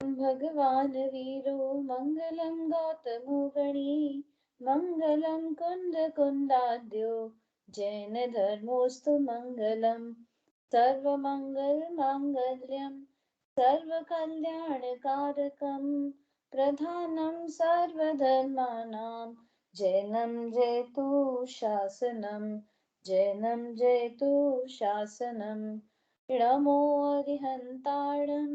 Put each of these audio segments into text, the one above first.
भगवान वीरो मंगलम गौतमो गणी मंगलम कुंद कुंदाद्यो जैन धर्मोस्तु मंगलम सर्वमंगल मांगल्यम सर्वकल्याणकारकम प्रधानं सर्वधर्माणां जैनं जयतु शासनं जैनं जयतु शासनं नमो अरिहन्ताणं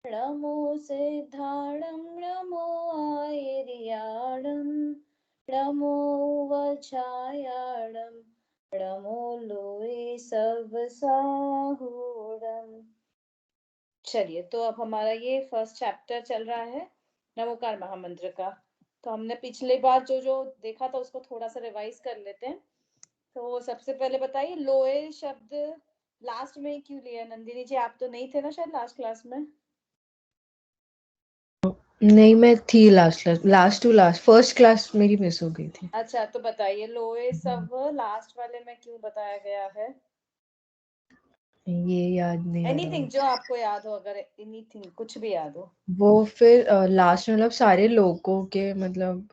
नमो सिद्धाणं नमो आयर्याणं नमो वज्रायाणं नमो लोए सर्वसाहूणम्। चलिए, तो अब हमारा ये फर्स्ट चैप्टर चल रहा है नमोकार महामंत्र का। तो हमने पिछले बार जो जो देखा था उसको थोड़ा सा रिवाइज कर लेते हैं। तो सबसे पहले बताइए, लोए शब्द लास्ट में क्यों लिया? नंदिनी जी, आप तो नहीं थे ना शायद लास्ट क्लास में? नहीं, मैं थी last to last, first class मेरी मिस हो गई थी। अच्छा, तो बताइए लोए सब लास्ट वाले में क्यों बताया गया है? ये याद नहीं आ रहा एनीथिंग जो मुझे। आपको याद हो, अगर एनीथिंग कुछ भी याद हो। वो फिर लास्ट मतलब सारे लोगों के मतलब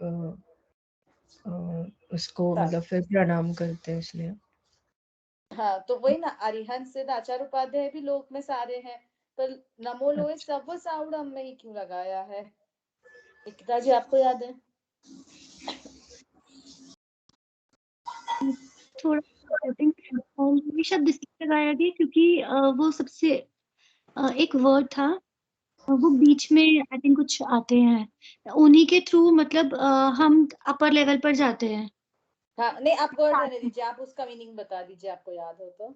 उसको मतलब फिर प्रणाम करते हैं इसलिए। हाँ, तो वही ना, अरिहंत सिद्ध आचार्य उपाध्याय भी लोक में सारे हैं, तो नमो लोए सब साउडम में ही क्यों लगाया है? एकता जी, आपको याद है? थोड़ा ये शब्द इसलिए लगाया गया क्योंकि वो सबसे एक वर्ड था, वो बीच में आई थिंक कुछ आते हैं, उन्हीं के थ्रू मतलब हम अपर लेवल पर जाते हैं। हाँ, नहीं, आप वर्ड रहने दीजिए, आप उसका मीनिंग बता दीजिए, आपको याद हो तो।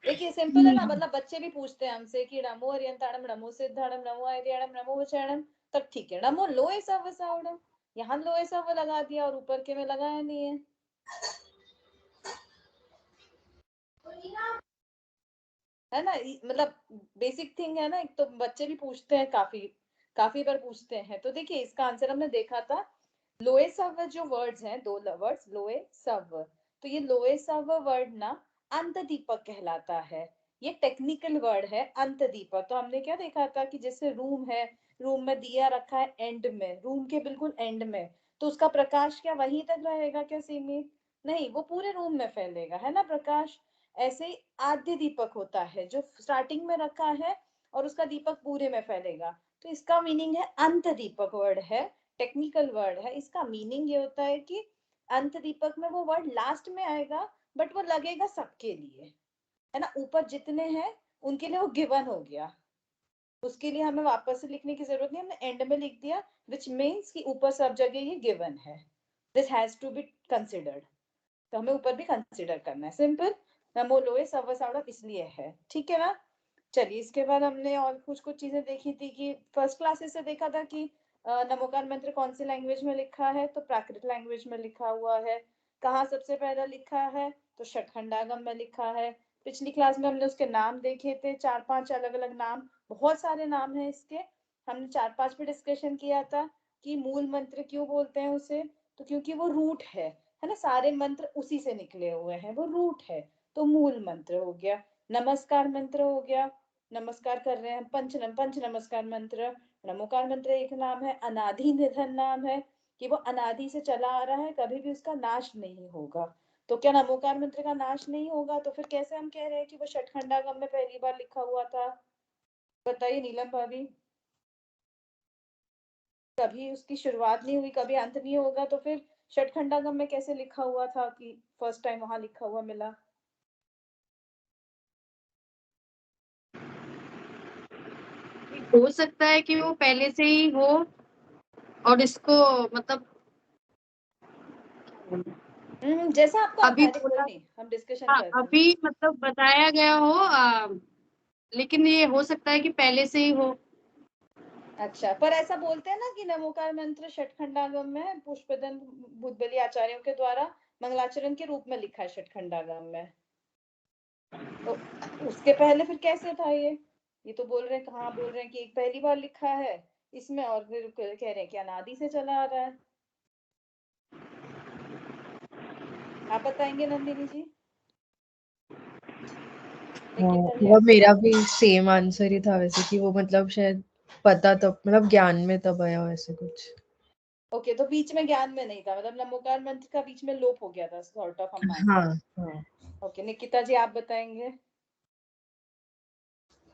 देखिए सिंपल है ना, मतलब बच्चे भी पूछते हैं हमसे कि नमो अरियंताणम नमो सिद्धाणम नमो आयर्याणम नमो वचरणम, तब ठीक है, नमो लोए सव साउडम, यहाँ लोए सव लगा दिया और ऊपर के में लगाया नहीं है। है ना, मतलब बेसिक थिंग है ना, एक तो बच्चे भी पूछते हैं, काफी बार पूछते हैं। तो देखिए, इसका आंसर हमने देखा था, लोए सव जो वर्ड्स हैं, दो वर्ड्स लोए सव, तो ये लोए सव वर्ड ना अंत दीपक कहलाता है। ये टेक्निकल वर्ड है, अंत दीपक। तो हमने क्या देखा था कि जैसे रूम है, रूम में दिया रखा है एंड में, रूम के बिल्कुल एंड में, तो उसका प्रकाश क्या वहीं तक रहेगा क्या सीमित? नहीं, वो पूरे रूम में फैलेगा, है ना प्रकाश। ऐसे ही आद्य दीपक होता है जो स्टार्टिंग में रखा है और उसका दीपक पूरे में फैलेगा, तो इसका मीनिंग है अंत दीपक। वर्ड है, टेक्निकल वर्ड है, इसका मीनिंग ये होता है कि अंत दीपक में वो वर्ड लास्ट में आएगा, बट वो लगेगा सबके लिए, है ना, ऊपर जितने हैं उनके लिए वो गिवन हो गया, उसके लिए हमें वापस से लिखने की जरूरत नहीं, हमने एंड में लिख दिया, विच मीन्स कि ऊपर सब जगह ये गिवन है, this has to be considered, तो हमें ऊपर भी कंसिडर करना है। सिंपल, नमो लोए सव साउडम इसलिए है, ठीक है ना। चलिए, इसके बाद हमने और कुछ कुछ चीजें देखी थी कि फर्स्ट क्लासेस से देखा था कि नमोकार मंत्र कौन सी लैंग्वेज में लिखा है, तो प्राकृत लैंग्वेज में लिखा हुआ है। कहाँ सबसे पहला लिखा है, तो षटखंडागम में लिखा है। पिछली क्लास में हमने उसके नाम देखे थे, 4-5 अलग अलग नाम, बहुत सारे नाम हैं इसके, हमने 4-5 पे डिस्कशन किया था कि मूल मंत्र क्यों बोलते हैं उसे, तो क्योंकि वो रूट है ना, सारे मंत्र उसी से निकले हुए हैं, वो रूट है, तो मूल मंत्र हो गया। नमस्कार मंत्र हो गया, नमस्कार कर रहे हैं, पंच नमस्कार मंत्र। नमोकार मंत्र एक नाम है, अनादि निधन नाम है, कि वो अनादि से चला आ रहा है, कभी भी उसका नाश नहीं होगा। तो क्या नमोकार मंत्र का नाश नहीं होगा, तो फिर कैसे हम कह रहे हैं कि वो षटखंडागम में पहली बार लिखा हुआ था? बताइए नीलम भाभी, कभी उसकी शुरुआत नहीं हुई, कभी अंत नहीं होगा, तो फिर षटखंडागम में कैसे लिखा हुआ था कि फर्स्ट टाइम वहां लिखा हुआ मिला? हो सकता है कि वो पहले से ही हो और इसको मतलब जैसा आपको आता अभी है, कोई नहीं, हम डिस्कशन करते हैं। अभी मतलब बताया गया हो, लेकिन ये हो सकता है कि पहले से ही हो। अच्छा, पर ऐसा बोलते हैं ना कि नमोकार मंत्र षटखंडागम में पुष्पदन भूतबली आचार्यों के द्वारा मंगलाचरण के रूप में लिखा है षटखंडागम में, तो उसके पहले फिर कैसे था ये तो बोल रहे हैं, कहाँ बोल रहे हैं कि एक पहली बार लिखा है इसमें, और फिर कह रहे हैं कि अनादि से चला आ रहा है। आप बताएंगे नंदिनी जी? निकिता जी वो आप मेरा भी सेम आंसर ही था वैसे, कि वो मतलब शायद पता तब मतलब ज्ञान में तब आया वैसे कुछ। ओके, तो बीच में ज्ञान में नहीं था, मतलब नमोकार मंत्र का बीच में लोप हो गया था, सॉर्ट ऑफ हम मान हाँ सकते। हाँ। ओके, निकिता जी आप बताएंगे।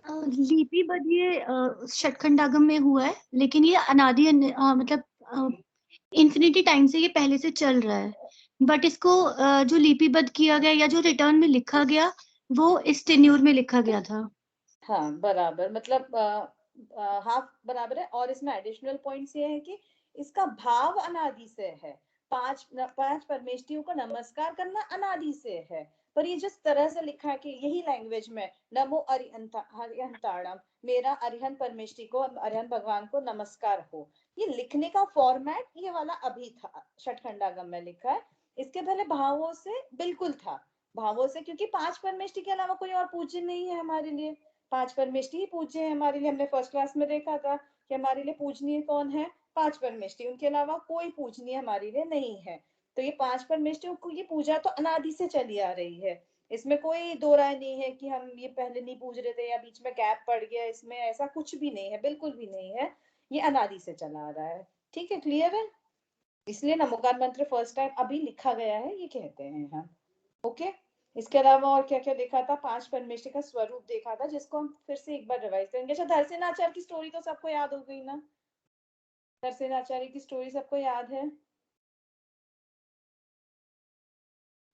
लिपिबद्ध ये षटखंडागम में हुआ है, लेकिन ये मतलब इन्फिनिटी टाइम से ये पहले से चल रहा है, बट इसको जो लिपिबद्ध किया गया या जो रिटर्न में लिखा गया वो इस टेन्योर में लिखा गया था। हाँ बराबर, मतलब हाफ बराबर है। और इसमें एडिशनल पॉइंट्स ये है कि इसका भाव अनादि से है। पांच परमेष्टियों को नमस्कार करना अनादि से है, पर ये जिस तरह से लिखा है कि यही लैंग्वेज में नमो अरिहंताणम, मेरा अरिहंत परमेष्टि को, अरिहंत भगवान को नमस्कार हो, ये लिखने का फॉर्मेट ये वाला अभी था, षटखंडागम में लिखा है। इसके पहले भावों से बिल्कुल था, भावों से, क्योंकि पांच परमेष्टि के अलावा कोई और पूज्य नहीं है हमारे लिए। पांच परमेष्टि ही पूज्य है हमारे लिए। हमने फर्स्ट क्लास में देखा था कि हमारे लिए पूजनीय कौन है, पांच परमेष्टि, उनके अलावा कोई पूजनीय हमारे लिए नहीं है। तो ये पांच परमेष्टियों को ये पूजा तो अनादि से चली आ रही है, इसमें कोई दो राय नहीं है कि हम ये पहले नहीं पूज रहे थे या बीच में गैप पड़ गया, इसमें ऐसा कुछ भी नहीं है, बिल्कुल भी नहीं है, ये अनादि से चला आ रहा है। ठीक है, क्लियर है। इसलिए नमोकार मंत्र फर्स्ट टाइम अभी लिखा गया है, ये कहते हैं हम। ओके, इसके अलावा और क्या क्या देखा था, पांच परमेष्टि का स्वरूप देखा था, जिसको हम फिर से एक बार रिवाइज करेंगे। अच्छा, धरसेनाचार्य की स्टोरी तो सबको याद हो गई ना, धरसेनाचार्य की स्टोरी सबको याद है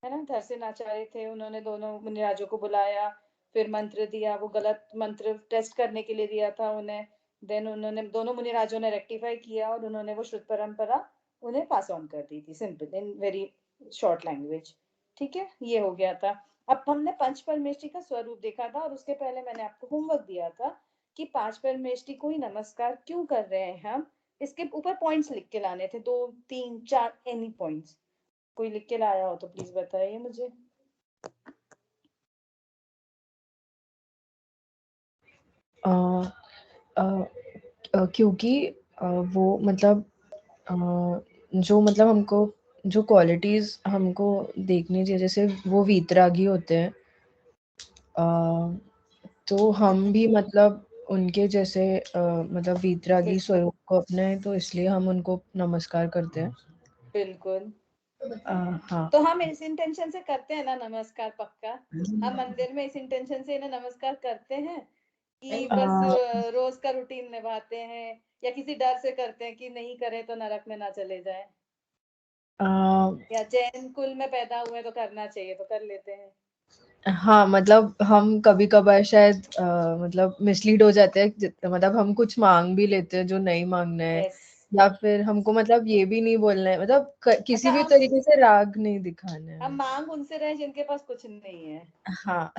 ना। धरसेनाचार्य थे, उन्होंने दोनों मुनिराजों को बुलाया, फिर मंत्र दिया, वो गलत मंत्र टेस्ट करने के लिए दिया था उन्हें। देन उन्होंने, दोनों मुनिराजों ने रेक्टिफाई किया और उन्होंने वो शुद्ध परंपरा उन्हें पास ऑन कर दी थी, simple in very short language. ठीक है, ये हो गया था। अब हमने पंच परमेष्टि का स्वरूप देखा था, और उसके पहले मैंने आपको होमवर्क दिया था कि पांच परमेष्टि को ही नमस्कार क्यों कर रहे हैं हम, इसके ऊपर पॉइंट्स लिख के लाने थे, 2 3 4 एनी पॉइंट्स। कोई लिख के लाया हो तो प्लीज बताइए मुझे। अ, अ, क्योंकि वो मतलब जो मतलब हमको जो क्वालिटीज हमको देखनी चाहिए, जैसे वो वीतरागी होते हैं, तो हम भी मतलब उनके जैसे मतलब वीतरागी स्वरूप को अपने, तो इसलिए हम उनको नमस्कार करते हैं। बिल्कुल, हाँ। तो हम इस इंटेंशन से करते हैं ना नमस्कार, पक्का हम मंदिर में इस इंटेंशन से इन्हें नमस्कार करते हैं कि बस रोज का रूटीन निभाते हैं, या किसी डर से करते हैं कि नहीं करें तो नरक में ना चले जाए, या जैन कुल में पैदा हुए तो करना चाहिए तो कर लेते हैं। हाँ, मतलब हम कभी कभार शायद मतलब मिसलीड हो जाते हैं, मतलब हम कुछ मांग भी लेते हैं जो नहीं मांगना है, यस। या फिर हमको मतलब ये भी नहीं बोलना है, मतलब किसी अच्छा, भी तरीके से राग नहीं दिखाना है। हम मांग उनसे रहे जिनके पास कुछ नहीं है। हाँ।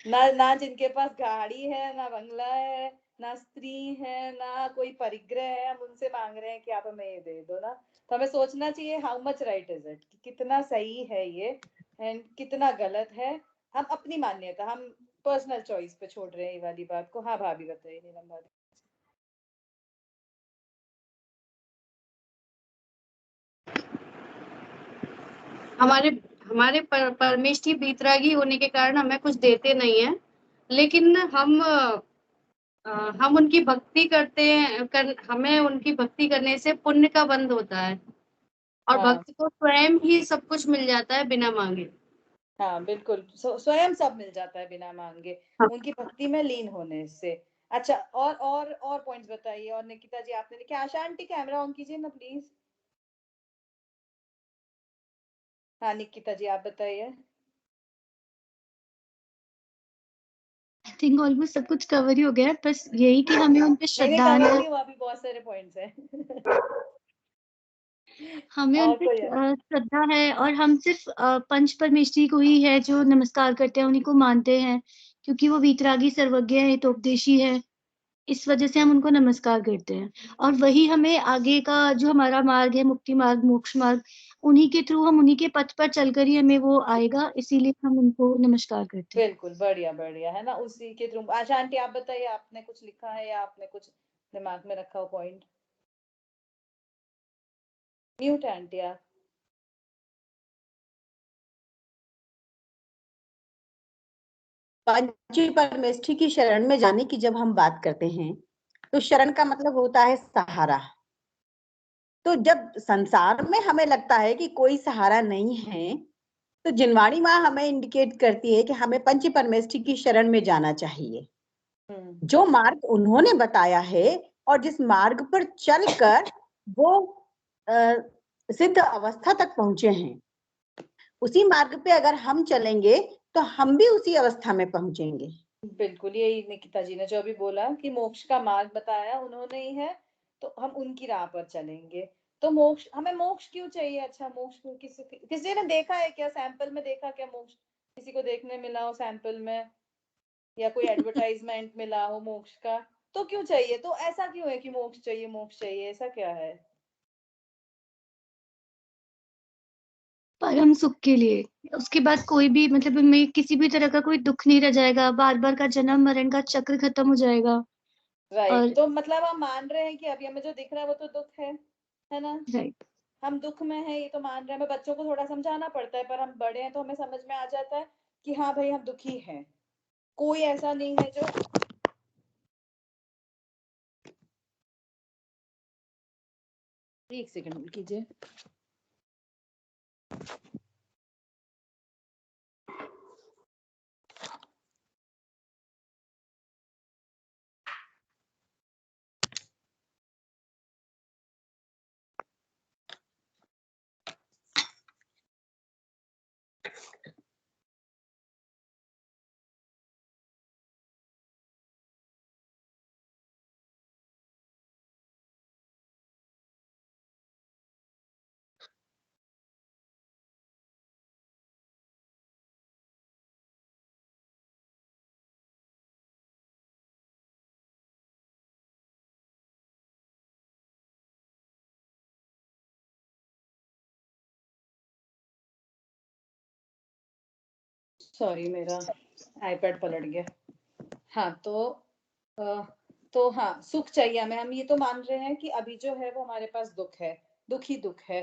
ना ना जिनके पास गाड़ी है, ना बंगला है, ना स्त्री है, ना कोई परिग्रह है, हम उनसे मांग रहे हैं कि आप हमें ये दे दो ना। तो हमें सोचना चाहिए how much right is it, कितना सही है ये एंड कितना गलत है। हम अपनी मान्यता, हम पर्सनल चॉइस पे छोड़ रहे हैं ये वाली बात को। हाँ भाभी बताइए, नीलम भाभी। हमारे हमारे परमेष्ठी बीतरागी होने के कारण हमें कुछ देते नहीं है, लेकिन हम उनकी भक्ति करते हैं, हमें उनकी भक्ति करने से पुण्य का बंध होता है, और हाँ भक्त को स्वयं ही सब कुछ मिल जाता है बिना मांगे। हाँ बिल्कुल, स्वयं सब मिल जाता है बिना मांगे, हाँ। उनकी भक्ति में लीन होने से। अच्छा, और पॉइंट्स बताइए। और निकिता जी आपने लिखा, आशा आंटी कैमरा ऑन कीजिए ना प्लीज। हाँ निकिता जी आप बताइए। आई थिंक ऑलमोस्ट सब कुछ कवर ही हो गया है, बस यही कि हमें उन पे नहीं नहीं, श्रद्धा कवर है, नहीं हुआ, अभी बहुत सारे पॉइंट्स हैं। हमें उन और पे कोई है? श्रद्धा है, और हम सिर्फ पंच परमेष्ठी को ही है जो नमस्कार करते हैं, उन्हीं को मानते हैं, क्योंकि वो वीतरागी, सर्वज्ञ है, हितोपदेशी है, इस वजह से हम उनको नमस्कार करते हैं। और वही हमें आगे का जो हमारा मार्ग है, मुक्ति मार्ग, मोक्ष मार्ग, उन्हीं के थ्रू, हम उन्हीं के पथ पर चलकर ही हमें वो आएगा, इसीलिए हम उनको नमस्कार करते हैं। बिल्कुल, बढ़िया बढ़िया है ना, उसी के थ्रू। आशा आंटी आप बताइए, आपने कुछ लिखा है या आपने कुछ दिमाग में रखा हो पॉइंट। म्यूट है आंटी आप। पंच परमेष्ठी की शरण में जाने की जब हम बात करते हैं तो शरण का मतलब होता है सहारा। तो जब संसार में हमें लगता है कि कोई सहारा नहीं है, तो जिनवाणी माँ हमें इंडिकेट करती है कि हमें पंच परमेष्ठी की शरण में जाना चाहिए। जो मार्ग उन्होंने बताया है और जिस मार्ग पर चलकर वो सिद्ध अवस्था तक पहुंचे हैं, उसी मार्ग पे अगर हम चलेंगे तो हम भी उसी अवस्था में पहुंचेंगे। बिल्कुल, यही निकिता जी ने जो अभी बोला कि मोक्ष का मार्ग बताया उन्होंने ही है, तो हम उनकी राह पर चलेंगे। तो मोक्ष, हमें मोक्ष क्यों चाहिए? अच्छा, मोक्ष क्यों? किसी ने देखा है क्या? सैंपल में देखा क्या मोक्ष? किसी को देखने मिला हो सैंपल में, या कोई एडवर्टाइजमेंट मिला हो मोक्ष का? तो क्यों चाहिए? तो ऐसा क्यों है कि मोक्ष चाहिए, मोक्ष चाहिए, ऐसा क्या है? परम सुख के लिए। उसके बाद कोई भी मतलब हमें किसी भी तरह का कोई दुख नहीं रह जाएगा, बार बार का जन्म मरण का चक्र खत्म हो जाएगा। राइट, और तो मतलब हम मान रहे हैं कि अभी हमें जो दिख रहा है वो तो दुख है ना? राइट, हम दुख में हैं, ये तो मान रहे हैं। हमें बच्चों को थोड़ा समझाना पड़ता है, पर हम बड़े हैं तो हमें समझ में आ जाता है कि हाँ भाई, हम दुखी हैं। कोई ऐसा नहीं है जो, एक सेकंड होल्ड कीजिए। सॉरी, मेरा आईपैड पलट गया। हाँ, तो हाँ, सुख चाहिए हमें। हम ये तो मान रहे हैं कि अभी जो है वो हमारे पास दुख है, दुख ही दुख है।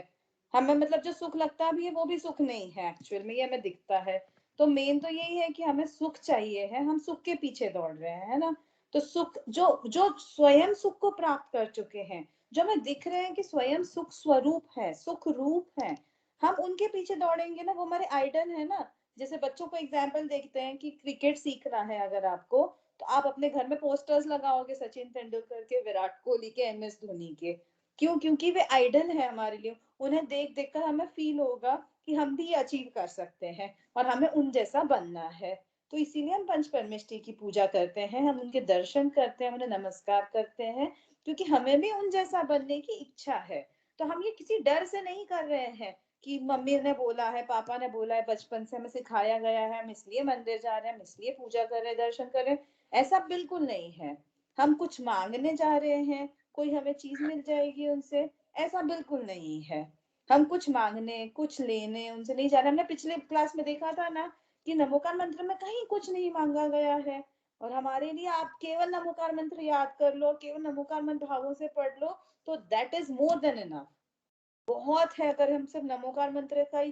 हमें मतलब जो सुख लगता भी है वो भी सुख नहीं है एक्चुअल में, ये हमें दिखता है। तो मेन तो यही है कि हमें सुख चाहिए है, हम सुख के पीछे दौड़ रहे हैं, है ना? तो सुख, जो जो स्वयं सुख को प्राप्त कर चुके हैं, जो हमें दिख रहे हैं कि स्वयं सुख स्वरूप है, सुख रूप है, हम उनके पीछे दौड़ेंगे ना। वो हमारे आइडल है ना। जैसे बच्चों को एग्जाम्पल देखते हैं कि क्रिकेट सीखना है अगर आपको, तो आप अपने घर में पोस्टर्स लगाओगे सचिन तेंदुलकर के, विराट कोहली के, MS धोनी के। क्यों? क्योंकि वे आइडल है हमारे लिए। उन्हें देख देख कर हमें फील होगा कि हम भी अचीव कर सकते हैं और हमें उन जैसा बनना है। तो इसीलिए हम पंच परमेष्ठी की पूजा करते हैं, हम उनके दर्शन करते हैं, उन्हें नमस्कार करते हैं, क्योंकि हमें भी उन जैसा बनने की इच्छा है। तो हम ये किसी डर से नहीं कर रहे हैं कि मम्मी ने बोला है, पापा ने बोला है, बचपन से हमें सिखाया गया है, हम इसलिए मंदिर जा रहे हैं, हम इसलिए पूजा कर रहे हैं, दर्शन कर रहे हैं। ऐसा बिल्कुल नहीं है। हम कुछ मांगने जा रहे हैं, कोई हमें चीज मिल जाएगी उनसे, ऐसा बिल्कुल नहीं है। हम कुछ मांगने, कुछ लेने उनसे नहीं जा रहे। हमने पिछले क्लास में देखा था ना कि नमोकार मंत्र में कहीं कुछ नहीं मांगा गया है। और हमारे लिए आप केवल नमोकार मंत्र याद कर लो, केवल नमोकार मंत्र भावों से पढ़ लो, तो that is more than enough. बहुत है। अगर हम सिर्फ नमोकार मंत्र का ही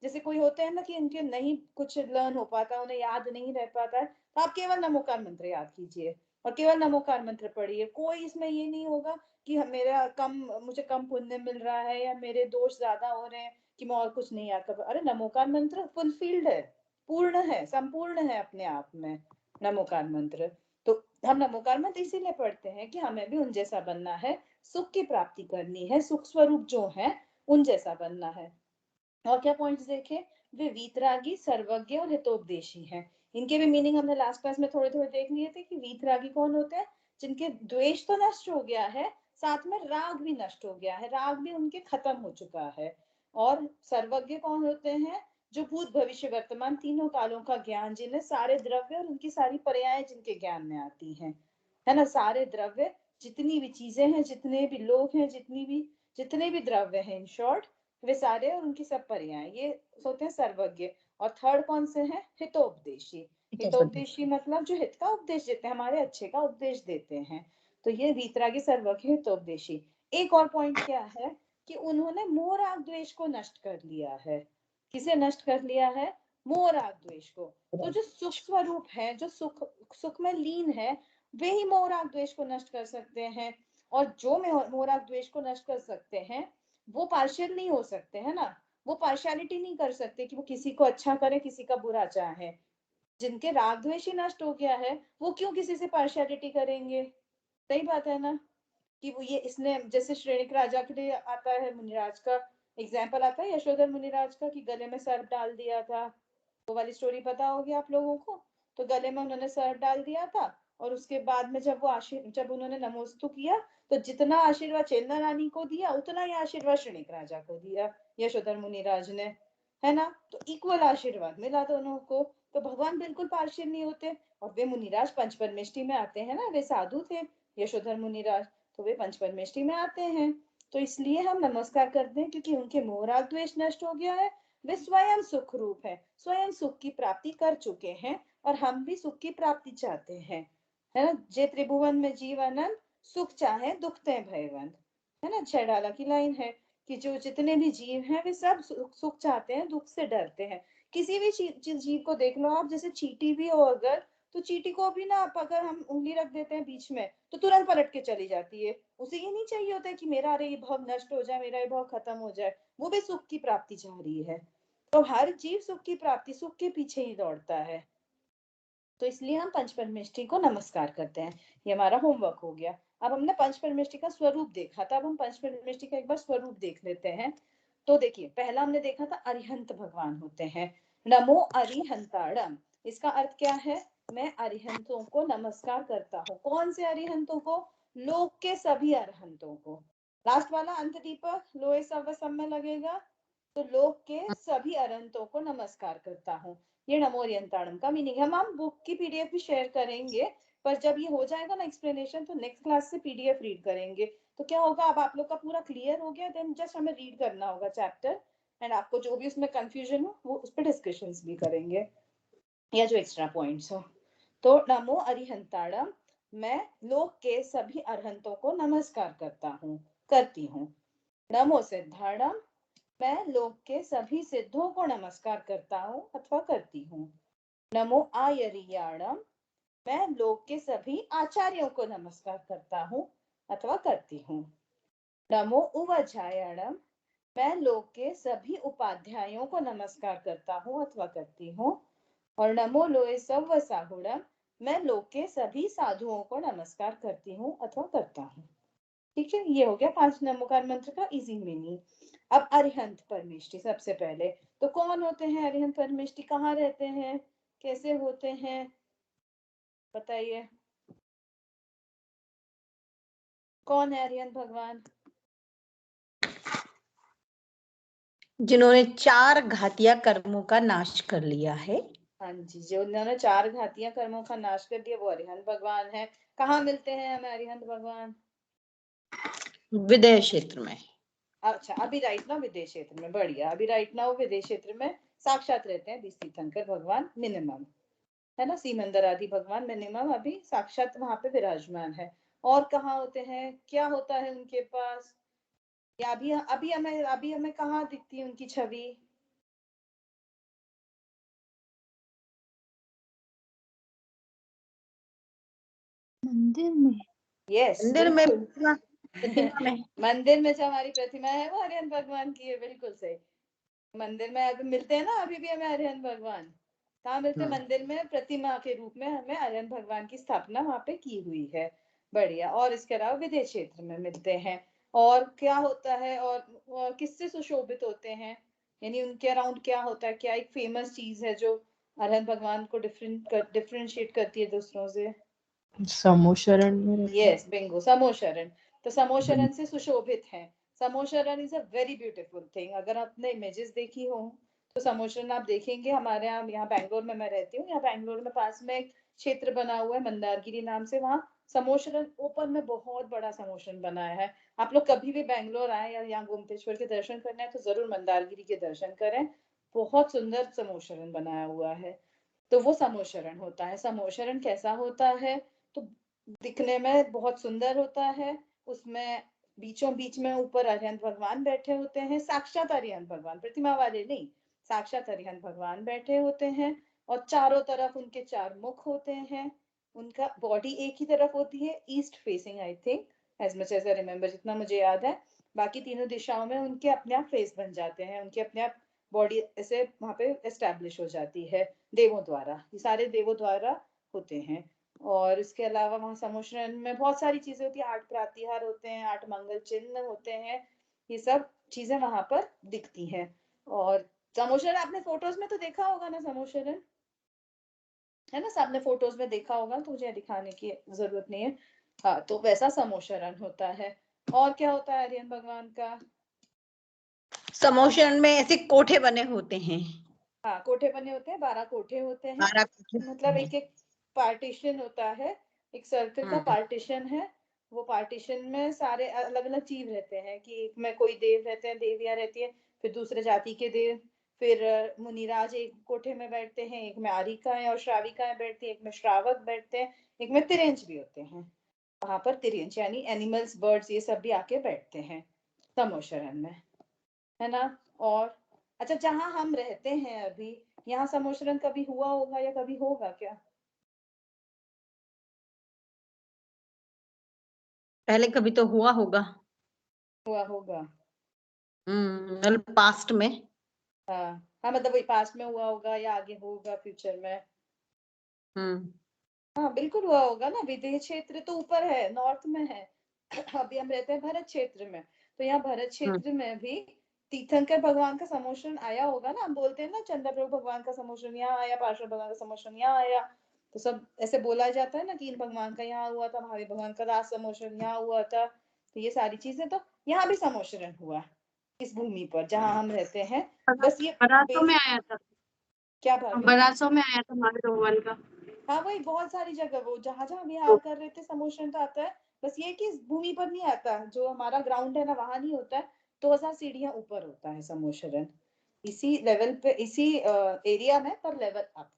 जैसे कोई होते हैं ना कि उनके नहीं कुछ लर्न हो पाता, उन्हें याद नहीं रह पाता है, तो आप केवल नमोकार मंत्र याद कीजिए और केवल नमोकार मंत्र पढ़िए। कोई इसमें ये नहीं होगा कि मेरा कम, मुझे कम पुण्य मिल रहा है या मेरे दोष ज्यादा हो रहे हैं कि मैं और कुछ नहीं याद कर। अरे नमोकार मंत्र फुलफिल्ड है, पूर्ण है, संपूर्ण है अपने आप में नमोकार मंत्र। तो हम नमोकार मंत्र इसीलिए पढ़ते हैं कि हमें भी उन जैसा बनना है, सुख की प्राप्ति करनी है, सुख स्वरूप जो है उन जैसा बनना है। और क्या पॉइंट्स देखे? वे वीतरागी, सर्वज्ञ और हितोपदेशी हैं। इनके भी मीनिंग हमने लास्ट क्लास में थोड़े थोड़े देख लिए थे कि वीतरागी कौन होते हैं? जिनके द्वेष तो नष्ट हो गया है, साथ में राग भी नष्ट हो गया है, राग भी उनके खत्म हो चुका है। और सर्वज्ञ कौन होते हैं? जो भूत भविष्य वर्तमान तीनों कालों का ज्ञान, जिन्हें सारे द्रव्य और उनकी सारी पर्याय जिनके ज्ञान में आती हैं, है ना? सारे द्रव्य, जितनी भी चीजें हैं, जितने भी लोग हैं, जितने भी द्रव्य हैं, इन शॉर्ट वे सारे और उनकी सब पर्याय, ये होते हैं सर्वज्ञ। और थर्ड कौन से हैं? हितोपदेशी। हितोपदेशी मतलब जो हित का उपदेश देते हैं, हमारे अच्छे का उपदेश देते हैं। तो ये वीतरागी, सर्वज्ञ, हितोपदेशी। एक और पॉइंट क्या है कि उन्होंने मोह राग द्वेष को नष्ट कर लिया है। किसे नष्ट कर लिया है? मोह राग द्वेष को। तो जो सुख स्वरूप है, जो सुख में लीन है, वे ही मोह राग द्वेष को नष्ट कर सकते हैं। और जो मोह राग द्वेष को नष्ट कर सकते हैं वो पार्शियल नहीं हो सकते, है ना, वो पार्शियलिटी नहीं कर सकते कि वो किसी को अच्छा करे किसी का बुरा चाहे। जिनके राग द्वेष ही नष्ट हो गया है वो क्यों किसी से पार्शियलिटी करेंगे? सही बात है ना, कि वो ये इसने जैसे श्रेणिक राजा के लिए आता है, मुनिराज का एग्जाम्पल आता है यशोधर मुनिराज का, कि गले में सर्प डाल दिया था, वो वाली स्टोरी पता होगी आप लोगों को। तो गले में उन्होंने सर्प डाल दिया था और उसके बाद में जब उन्होंने नमोस्तु किया तो जितना आशीर्वाद चेन्नई रानी को दिया उतना ही आशीर्वाद श्रेणिक राजा को दिया यशोधर मुनिराज ने, है ना। तो इक्वल आशीर्वाद मिला दोनों को। तो भगवान बिल्कुल पार्शियल नहीं होते। और वे मुनिराज पंचपरमेष्टि में आते हैं ना, वे साधु थे यशोधर मुनिराज, तो वे पंचपरमेष्टि में आते हैं। तो इसलिए हम नमस्कार करते हैं क्योंकि उनके मोह राग द्वेष नष्ट हो गया है, वे स्वयं सुख रूप है, स्वयं सुख की प्राप्ति कर चुके हैं और हम भी सुख की प्राप्ति चाहते हैं, है ना। जे त्रिभुवन में जीव अनंत, सुख चाहे दुख ते भयवंत, है ना। छैडाला की लाइन है कि जो जितने भी जीव हैं वे सब सुख चाहते हैं, दुख से डरते हैं। किसी भी जीव को देख लो आप, जैसे चींटी भी हो अगर, तो चींटी को भी ना अगर हम उंगली रख देते हैं बीच में तो तुरंत पलट के चली जाती है। उसे ये नहीं चाहिए होता है कि मेरा अरे ये भव नष्ट हो जाए, मेरा ये भव खत्म हो जाए, वो भी सुख की प्राप्ति चाह रही है। तो हर जीव सुख की प्राप्ति, सुख के पीछे ही दौड़ता है। तो इसलिए हम पंचपरमेष्टि को नमस्कार करते हैं। ये हमारा होमवर्क हो गया। अब हमने पंचपरमेष्टि का स्वरूप देखा था, अब हम पंचपरमेष्टि का एक बार स्वरूप देख लेते हैं। तो देखिए, पहला हमने देखा था अरिहंत भगवान होते हैं। नमो अरिहंताड़म, इसका अर्थ क्या है? मैं अरिहंतों को नमस्कार करता हूँ। कौन से अरिहंतों को? लोक के सभी अरिहंतों को। लास्ट वाला अंत दीपक लोहे सव सब में लगेगा। तो लोक के सभी अरिहंतों को नमस्कार करता हूँ। ये नमो अरिहंताड़म का मीनिंग है। हम बुक की पीडीएफ भी शेयर करेंगे, पर जब ये हो जाएगा ना एक्सप्लेनेशन, तो नेक्स्ट क्लास से पीडीएफ रीड करेंगे। तो क्या होगा, अब आप लोग का पूरा क्लियर हो गया, देन जस्ट हमें रीड करना होगा चैप्टर, एंड आपको जो भी उसमें कंफ्यूजन हो वो उस पर डिस्कशंस भी करेंगे, या जो एक्स्ट्रा पॉइंट्स हो। तो नमो अरिहंताड़म, मैं लोक के सभी अरहंतों को नमस्कार करती हूँ। नमो सिद्धाड़म, मैं लोक के सभी सिद्धों को नमस्कार करता हूँ अथवा करती हूँ। नमो आयरियाणम, मैं लोक के सभी आचार्यों को नमस्कार करता हूँ अथवा करती हूँ। नमो उवजायणम, मैं लोक के सभी उपाध्यायों को नमस्कार करता हूँ अथवा करती हूँ। और नमो लोए सव्व साहुड़म, मैं लोक के सभी साधुओं को नमस्कार करती हूँ अथवा करता हूँ। ठीक है, ये हो गया 5 नमोकार मंत्र का इजी मीनिंग। अब अरिहंत परमेष्टि सबसे पहले, तो कौन होते हैं अरिहंत परमेष्टि? कहाँ रहते हैं, कैसे होते हैं, बताइए। कौन है अरिहंत भगवान? जिन्होंने 4 घातिया कर्मों का नाश कर लिया है। हाँ जी, जो उन्होंने 4 घातिया कर्मों का नाश कर दिया वो अरिहंत भगवान है। कहाँ मिलते हैं हमें अरिहंत भगवान? विदेह क्षेत्र में। अच्छा, अभी राइट नाउ विदेश क्षेत्र में, बढ़िया। अभी राइट नाउ विदेश क्षेत्र में साक्षात रहते हैं तीर्थंकर भगवान मिनिमम, है ना। सीमंदर आदि भगवान मिनिमम अभी साक्षात वहां पे विराजमान है। और कहाँ होते हैं, क्या होता है उनके पास, या अभी हमें कहाँ दिखती है उनकी छवि? मंदिर में। यस, मंदिर में बिल्कुल। प्रतिमा में। मंदिर में जो हमारी प्रतिमा है वो अरिहंत भगवान की है, बिल्कुल सही। मंदिर में अभी मिलते हैं ना, अभी भी हमें अरिहंत भगवान कहाँ मिलते हैं? मंदिर में प्रतिमा के रूप में हमें अरिहंत भगवान की स्थापना वहां पे की हुई है। बढ़िया। और इसके अलावा विदेश क्षेत्र में मिलते हैं। और क्या होता है, और किससे सुशोभित होते हैं, यानी उनके अराउंड क्या होता है, क्या एक फेमस चीज है जो अरिहंत भगवान को डिफरेंशिएट करती है दूसरों से? समोशरण में रहते हैं। Yes, bingo, Samosharan. तो समोशरण से सुशोभित है। Samosharan is a very beautiful thing. अगर आपने इमेजेस देखी हो तो समोशरण आप देखेंगे। हमारे यहाँ बैंगलोर में मैं रहती हूँ, यहाँ बैंगलोर में पास में एक क्षेत्र बना हुआ है मंदारगिरी नाम से, वहाँ समोशरण ओपन में बहुत बड़ा समोशरण बनाया है। आप लोग कभी भी बैंगलोर आए या यहाँ गोमतेश्वर के दर्शन करने हैं तो जरूर मंदारगिरी के दर्शन करें। बहुत सुंदर समोशरण बनाया हुआ है। तो वो समोशरण होता है। समोशरण कैसा होता है? तो दिखने में बहुत सुंदर होता है। उसमें बीचों बीच में ऊपर अरिहंत भगवान बैठे होते हैं, साक्षात अरिहंत भगवान, प्रतिमा वाले नहीं, साक्षात अरिहंत भगवान बैठे होते हैं और चारों तरफ उनके 4 मुख होते हैं। उनका बॉडी एक ही तरफ होती है, east facing I think, as much as I remember, जितना मुझे याद है। बाकी तीनों दिशाओं में उनके अपने आप फेस बन जाते हैं, उनके अपने आप बॉडी ऐसे वहां पे एस्टैब्लिश हो जाती है देवों द्वारा। ये सारे देवों द्वारा होते हैं। और इसके अलावा वहां समोशरण में बहुत सारी चीजें होती है, 8 प्रातिहार होते हैं, 8 मंगल चिन्ह होते हैं, ये सब चीजें वहां पर दिखती हैं। और समोशरण आपने फोटोज में तो देखा होगा ना, समोशरण है ना, सबने फोटोज में देखा होगा, तो मुझे दिखाने की जरूरत नहीं है। हाँ, तो वैसा समोशरण होता है। और क्या होता है अरिहंत भगवान का? समोशरण में ऐसे कोठे बने होते हैं। हाँ, कोठे बने होते हैं, 12 कोठे होते हैं। 12 कोठे मतलब एक एक पार्टीशन होता है, एक सर्कल का पार्टीशन है। वो पार्टीशन में सारे अलग अलग जीव रहते हैं, कि एक में कोई देव रहते हैं, देवियां रहती है, फिर दूसरे जाति के देव, फिर मुनिराज एक कोठे में बैठते हैं, एक में आरिकाएं और श्राविकाएं बैठती है, एक में श्रावक बैठते हैं, एक में तिरंज भी होते हैं। वहां पर तिरंज यानी एनिमल्स, बर्ड्स, ये सब भी आके बैठते हैं समोशरण में, है ना। और अच्छा, जहां हम रहते हैं अभी, यहाँ समोशरण कभी हुआ होगा या कभी होगा क्या? पहले कभी तो हुआ होगा। हुआ होगा। मतलब पास्ट में। हाँ हाँ, मतलब वही पास्ट में हुआ होगा या आगे होगा फ्यूचर में। हाँ बिल्कुल हुआ होगा ना, विदेह क्षेत्र तो ऊपर है, नॉर्थ में है। अभी हम रहते हैं भरत क्षेत्र में, तो यहाँ भरत क्षेत्र में भी तीर्थंकर भगवान का समोशरण आया होगा ना। हम बोलते हैं ना, चंद्रप्रभु भगवान का समोशरण यहाँ आया, पार्श्व भगवान का समोशरण यहाँ आया, तो सब ऐसे बोला जाता है ना, तीन भगवान का यहाँ हुआ था, महावीर भगवान का रास समोशरण यहाँ हुआ था। तो ये सारी चीजें, तो यहाँ भी समोशरण हुआ इस भूमि पर जहाँ हम रहते हैं। बस ये बरासों में आया था, क्या भाभी? बरासों में आया था महावीर भगवान का। हाँ वही, बहुत सारी जगह वो जहां जहां विहार कर रहे थे समोशरण तो आता है। बस ये कि इस भूमि पर नहीं आता, जो हमारा ग्राउंड है ना वहां नहीं होता है, 2000 सीढ़ियां ऊपर होता है समोशरण, इसी लेवल पे, इसी एरिया में, पर लेवल अप,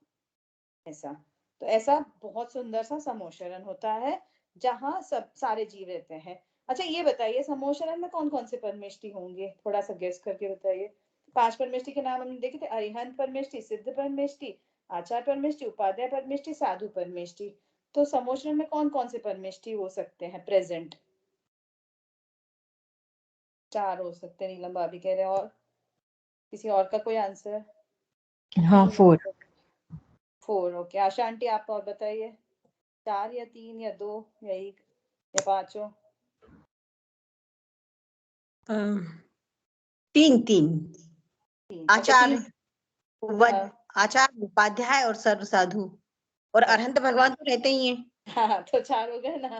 ऐसा। तो ऐसा बहुत सुंदर सा समोशरण होता है जहाँ सब सारे जीव रहते हैं। अच्छा ये बताइए, समोशरण में कौन कौन से परमेष्टि होंगे, थोड़ा सा गेस करके बताइए। 5 परमेष्टि के नाम हमने देखे थे, अरिहंत परमेष्टि, सिद्ध परमेष्टि, आचार परमेष्टि, उपाध्याय परमेष्टि, साधु परमेष्टि। तो समोशरण में कौन कौन से परमेष्टि हो सकते हैं प्रेजेंट? 4 हो सकते हैं, नीलम भाभी कह रहे हैं। और किसी और का कोई आंसर? हाँ 4। 4, ओके। आशा आंटी आप और बताइए, 4 या 3 या 2 या 1 या 5? 3 आचार्य, हाँ। आचार्य, उपाध्याय और सर्व साधु, और अरहंत भगवान तो रहते ही हैं। हाँ तो 4 हो गए ना।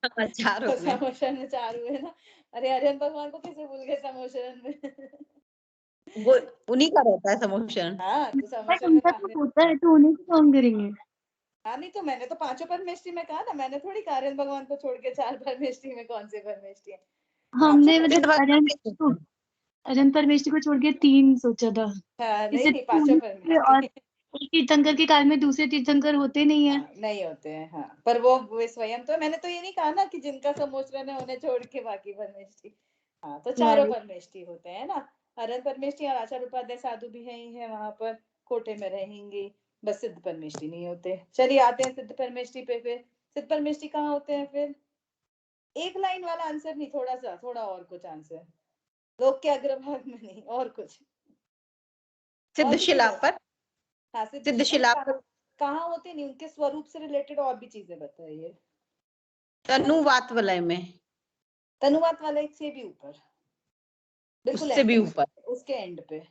4 हो तो गए। समोशरण में 4 हुए ना। अरे अरिहंत भगवान को कैसे भूल गए समोशरण में? वो उन्हीं का रहता है समोशरण। हाँ तो समोशरण में उनका तो होता है, तो उन्हीं को कौन करेंगे? हाँ नहीं, तो मैंने तो 5 परमेष्टि में कहा ना, मैंने थोड़ी कहा अरिहंत भगवान को छोड़ के 4 परमेष्टि में कौन से परमेष्टि है। हमने सिद्ध मतलब भगवान अरिहंत परमेष्टि को छोड़ के 3 सोचा था। हाँ नहीं इससे नहीं, 5 और परमेष्टि। एक तीर्थंकर के काल में दूसरे तीर्थंकर होते नहीं है। हाँ, नहीं होते हैं, हाँ, पर वो स्वयं तो, मैंने तो ये नहीं कहा ना कि जिनका समोशरण है उन्हें छोड़ के बाकी परमेष्टि। हाँ तो चारों परमेष्टि होते हैं ना। अरहंत परमेष्टि और आचार्य उपाध्याय साधु भी है ही है वहां पर, कोटे में रहेंगे। बस सिद्ध परमेष्टि नहीं होते। चलिए आते हैं सिद्ध परमेष्टि पे। फिर सिद्ध परमेष्टि कहाँ होते हैं फिर? एक लाइन वाला आंसर नहीं, थोड़ा और कुछ आंसर, लोक के अग्रभाग में नहीं, और कुछ। और भी सिद्धशिला चीजें। पर, हाँ सिद्धशिला पर कहाँ होते नहीं, उनके स्वरूप से रिलेटेड और भी चीजें बताइए। तनुवात वलय में, तनुवात वाले से भी ऊपर, बिल्कुल उससे एंड भी में, ऊपर। उसके एंड पे।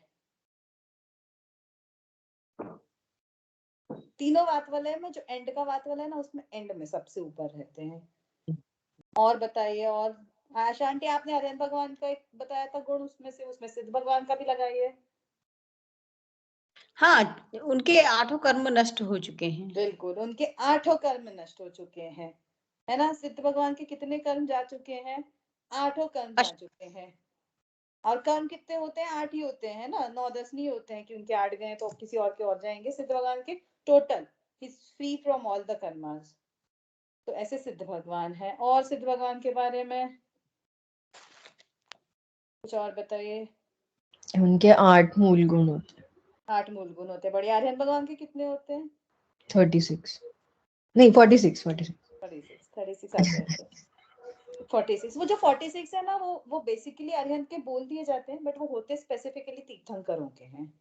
तीनों वात वाले में जो एंड का वात वाला है ना, उसमें एंड में सबसे ऊपर रहते हैं। और बताइए। और आशा आंटी, आपने अरिहंत भगवान का एक बताया था गुण, उसमें सिद्ध भगवान का भी लगाइए। हाँ, उनके 8 कर्म नष्ट हो चुके हैं। बिल्कुल, उनके 8 कर्म नष्ट हो चुके हैं, है ना। सिद्ध भगवान के कितने कर्म जा चुके हैं? 8 कर्म जा चुके हैं। और कर्म कितने होते हैं? 8 ही होते हैं ना, 9-10 नहीं होते हैं कि उनके 8 गए तो किसी और के और जाएंगे। सिद्ध भगवान के total, he is free from all the karmas. तो ऐसे सिद्ध भगवान है। और सिद्ध भगवान के बारे में कुछ और बताइए। उनके 8 मूल गुण होते हैं। 8 मूल गुण होते हैं। बढ़िया। आर्यन भगवान के कितने होते हैं? 36 नहीं 46 36 आते हैं। 46 वो जो 46 है ना वो बेसिकली अरिहंत के बोल दिए जाते हैं, बट वो होते स्पेसिफिकली तीर्थंकरों के हैं,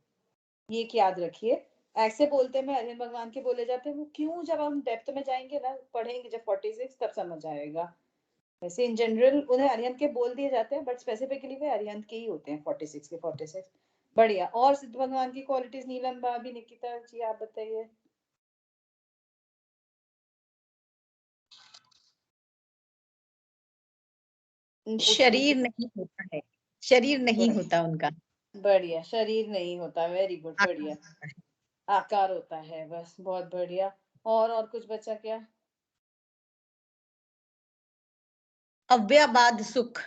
ये याद रखिए। ऐसे बोलते में अरिहंत भगवान के बोले जाते हैं, वो क्यों, जब हम डेप्थ में जाएंगे ना, पढ़ेंगे जब 46 तब समझ आएगा। वैसे इन जनरल उन्हें अरिहंत के बोल दिए जाते हैं, बट स्पेसिफिकली वे अरिहंत के ही होते हैं 46 के 46। बढ़िया। और सिद्ध भगवान की क्वालिटीज नीलम भाभी, निकिता जी आप बताइए। शरीर नहीं होता है, शरीर नहीं होता उनका। बढ़िया। शरीर नहीं होता, वेरी गुड। बढ़िया। आकार होता है बस, बहुत बढ़िया। और कुछ बचा क्या? अव्ययवाद सुख।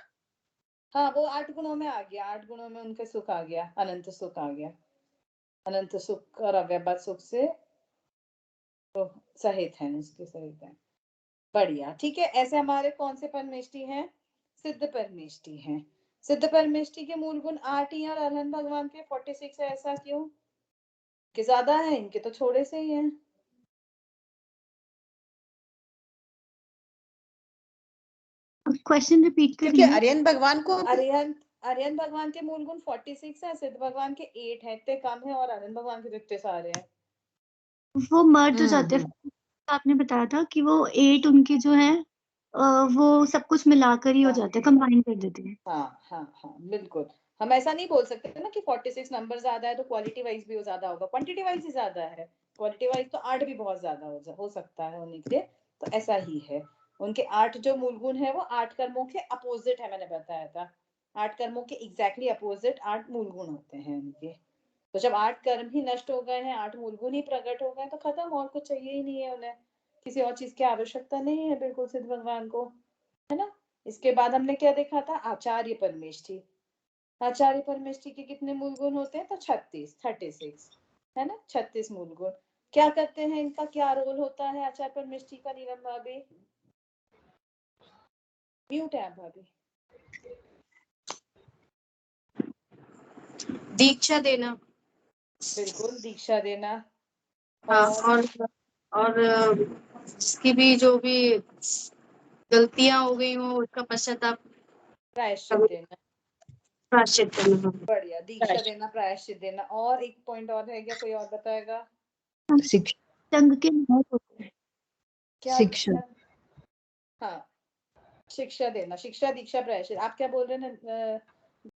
हाँ वो 8 गुणों में आ गया, 8 गुणों में उनके सुख आ गया, अनंत सुख आ गया। अनंत सुख और अव्ययवाद सुख से तो सहित है, उसके सहित है। बढ़िया, ठीक है। ऐसे हमारे कौन से परमेष्टि हैं? सिद्ध परमेष्टि हैं। सिद्ध परमेष्टि के मूल गुण 8 ही और अरहंत भगवान के 46 है। ऐसा क्यों? कि ज्यादा है, इनके तो छोड़े से ही हैं। क्वेश्चन रिपीट क्योंकि करिए। आर्यन भगवान को अरिहंत भगवान के मूल गुण 46 है, सिद्ध भगवान के 8 है, इतने कम है, और अरहंत भगवान के इतने सारे हैं। वो मर्ज हो जाते हैं। आपने बताया था कि वो 8 उनके जो है वो सब कुछ मिलाकर ही हो जाते हैं, कंबाइन कर देते हैं। हाँ बिल्कुल। हम ऐसा नहीं बोल सकते ना कि 46 नंबर ज्यादा है तो क्वालिटी वाइज भी वो ज्यादा होगा, क्वांटिटी वाइज ही ज्यादा है। क्वालिटी वाइज तो 8 भी बहुत ज्यादा हो सकता है होने के लिए, तो ऐसा ही है। उनके 8 जो मूल गुण है वो 8 कर्मों के अपोजिट है, मैंने बताया था। 8 कर्मों के एग्जैक्टली अपोजिट 8 मूल गुण होते हैं उनके। तो जब 8 कर्म ही नष्ट हो गए हैं, 8 मूल गुण ही प्रकट हो गए, तो खत्म, और कुछ चाहिए ही नहीं है उन्हें। किसी और चीज की आवश्यकता नहीं है बिल्कुल सिद्ध भगवान को, है ना। इसके बाद हमने क्या देखा था? आचार्य परमेष्टि। आचार्य परमेष्टि के कितने मूल गुण होते हैं? तो 36 है ना, 36 मूल गुण। क्या करते हैं, इनका क्या रोल होता है आचार्य परमेष्टि का? नीलम भाभी म्यूट है आप भाभी। दीक्षा देना। बिल्कुल, दीक्षा देना। हाँ, और जिसकी भी जो भी गलतियां हो गई हो उसका पश्चाताप, प्रायश्चित देना। प्रायश्चित करना। बढ़िया। दीक्षा देना, प्रायश्चित देना। और एक पॉइंट और है क्या, कोई और बताएगा? शिक्षा संघ के नायक होते हैं। क्या? शिक्षा हाँ, शिक्षा देना, शिक्षा, दीक्षा, प्रायश्चित। आप क्या बोल रहे हैं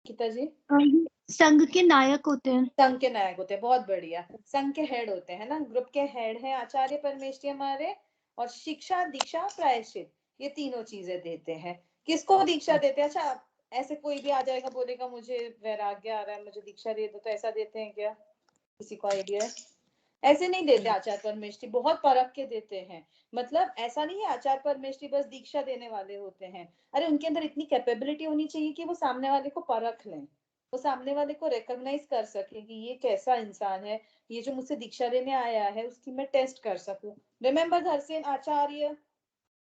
गीता जी? ये संघ के नायक होते हैं। संघ के नायक होते हैं, बहुत बढ़िया। संघ के हेड होते हैं ना, ग्रुप के हेड हैं आचार्य परमेष्टि हमारे। और शिक्षा, दीक्षा, प्रायश्चित, ये तीनों चीजें देते हैं। किसको दीक्षा देते हैं? अच्छा, ऐसे कोई भी आ जाएगा बोलेगा मुझे वैराग्य आ रहा है, मुझे दीक्षा दे दो, तो ऐसा देते हैं क्या? किसी को आइडिया है? ऐसे नहीं देते आचार्य परमेष्टि, बहुत परख के देते हैं। मतलब ऐसा नहीं है आचार्य परमेष्टि बस दीक्षा देने वाले होते हैं। अरे उनके अंदर इतनी कैपेबिलिटी होनी चाहिए कि वो सामने वाले को परख लें, वो सामने वाले को रिकॉग्नाइज कर सके कि ये कैसा इंसान है, ये जो मुझसे दीक्षा लेने आया है उसकी मैं टेस्ट कर सकूं। रिमेम्बर धरसेन आचार्य,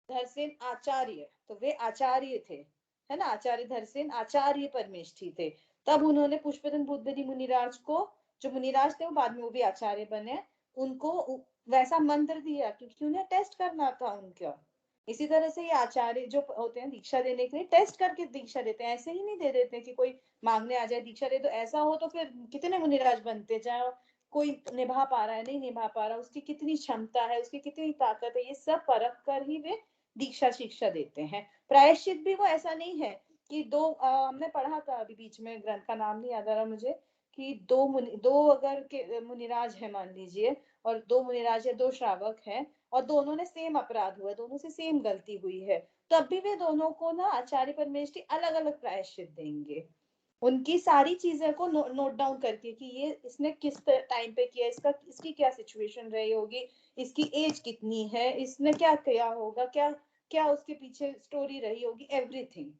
धरसेन आचार्य, तो वे आचार्य थे, है ना। आचार्य धरसेन आचार्य परमेष्टि थे। तब उन्होंने पुष्पदन बुद्धि मुनिराज को, जो मुनिराज थे वो बाद में वो भी आचार्य बने, उनको वैसा मंत्र दिया क्योंकि उन्हें टेस्ट करना था उनका। इसी तरह से ये आचार्य जो होते हैं दीक्षा देने के लिए टेस्ट करके दीक्षा देते हैं, ऐसे ही नहीं दे देते कि कोई मांगने आ जाए दीक्षा दे। तो ऐसा हो तो फिर कितने मुनिराज बनते जाए, कोई निभा पा रहा है, नहीं निभा पा रहा, उसकी कितनी क्षमता है, उसकी कितनी ताकत है, ये सब परख कर ही वे दीक्षा शिक्षा देते हैं। प्रायश्चित भी वो ऐसा नहीं है कि दो हमने पढ़ा था अभी बीच में, ग्रंथ का नाम नहीं याद आ रहा मुझे, कि दो अगर के मुनिराज है मान लीजिए, और दो मुनिराज या दो श्रावक हैं, और दोनों ने सेम अपराध हुआ, दोनों से सेम गलती हुई है, तब भी वे दोनों को ना आचार्य परमेष्टि अलग अलग प्रायश्चित देंगे। उनकी सारी चीजें को नोट डाउन करके कि ये इसने किस टाइम पे किया, इसका इसकी क्या सिचुएशन रही होगी, इसकी एज कितनी है, इसने क्या किया होगा, क्या क्या उसके पीछे स्टोरी रही होगी, एवरीथिंग।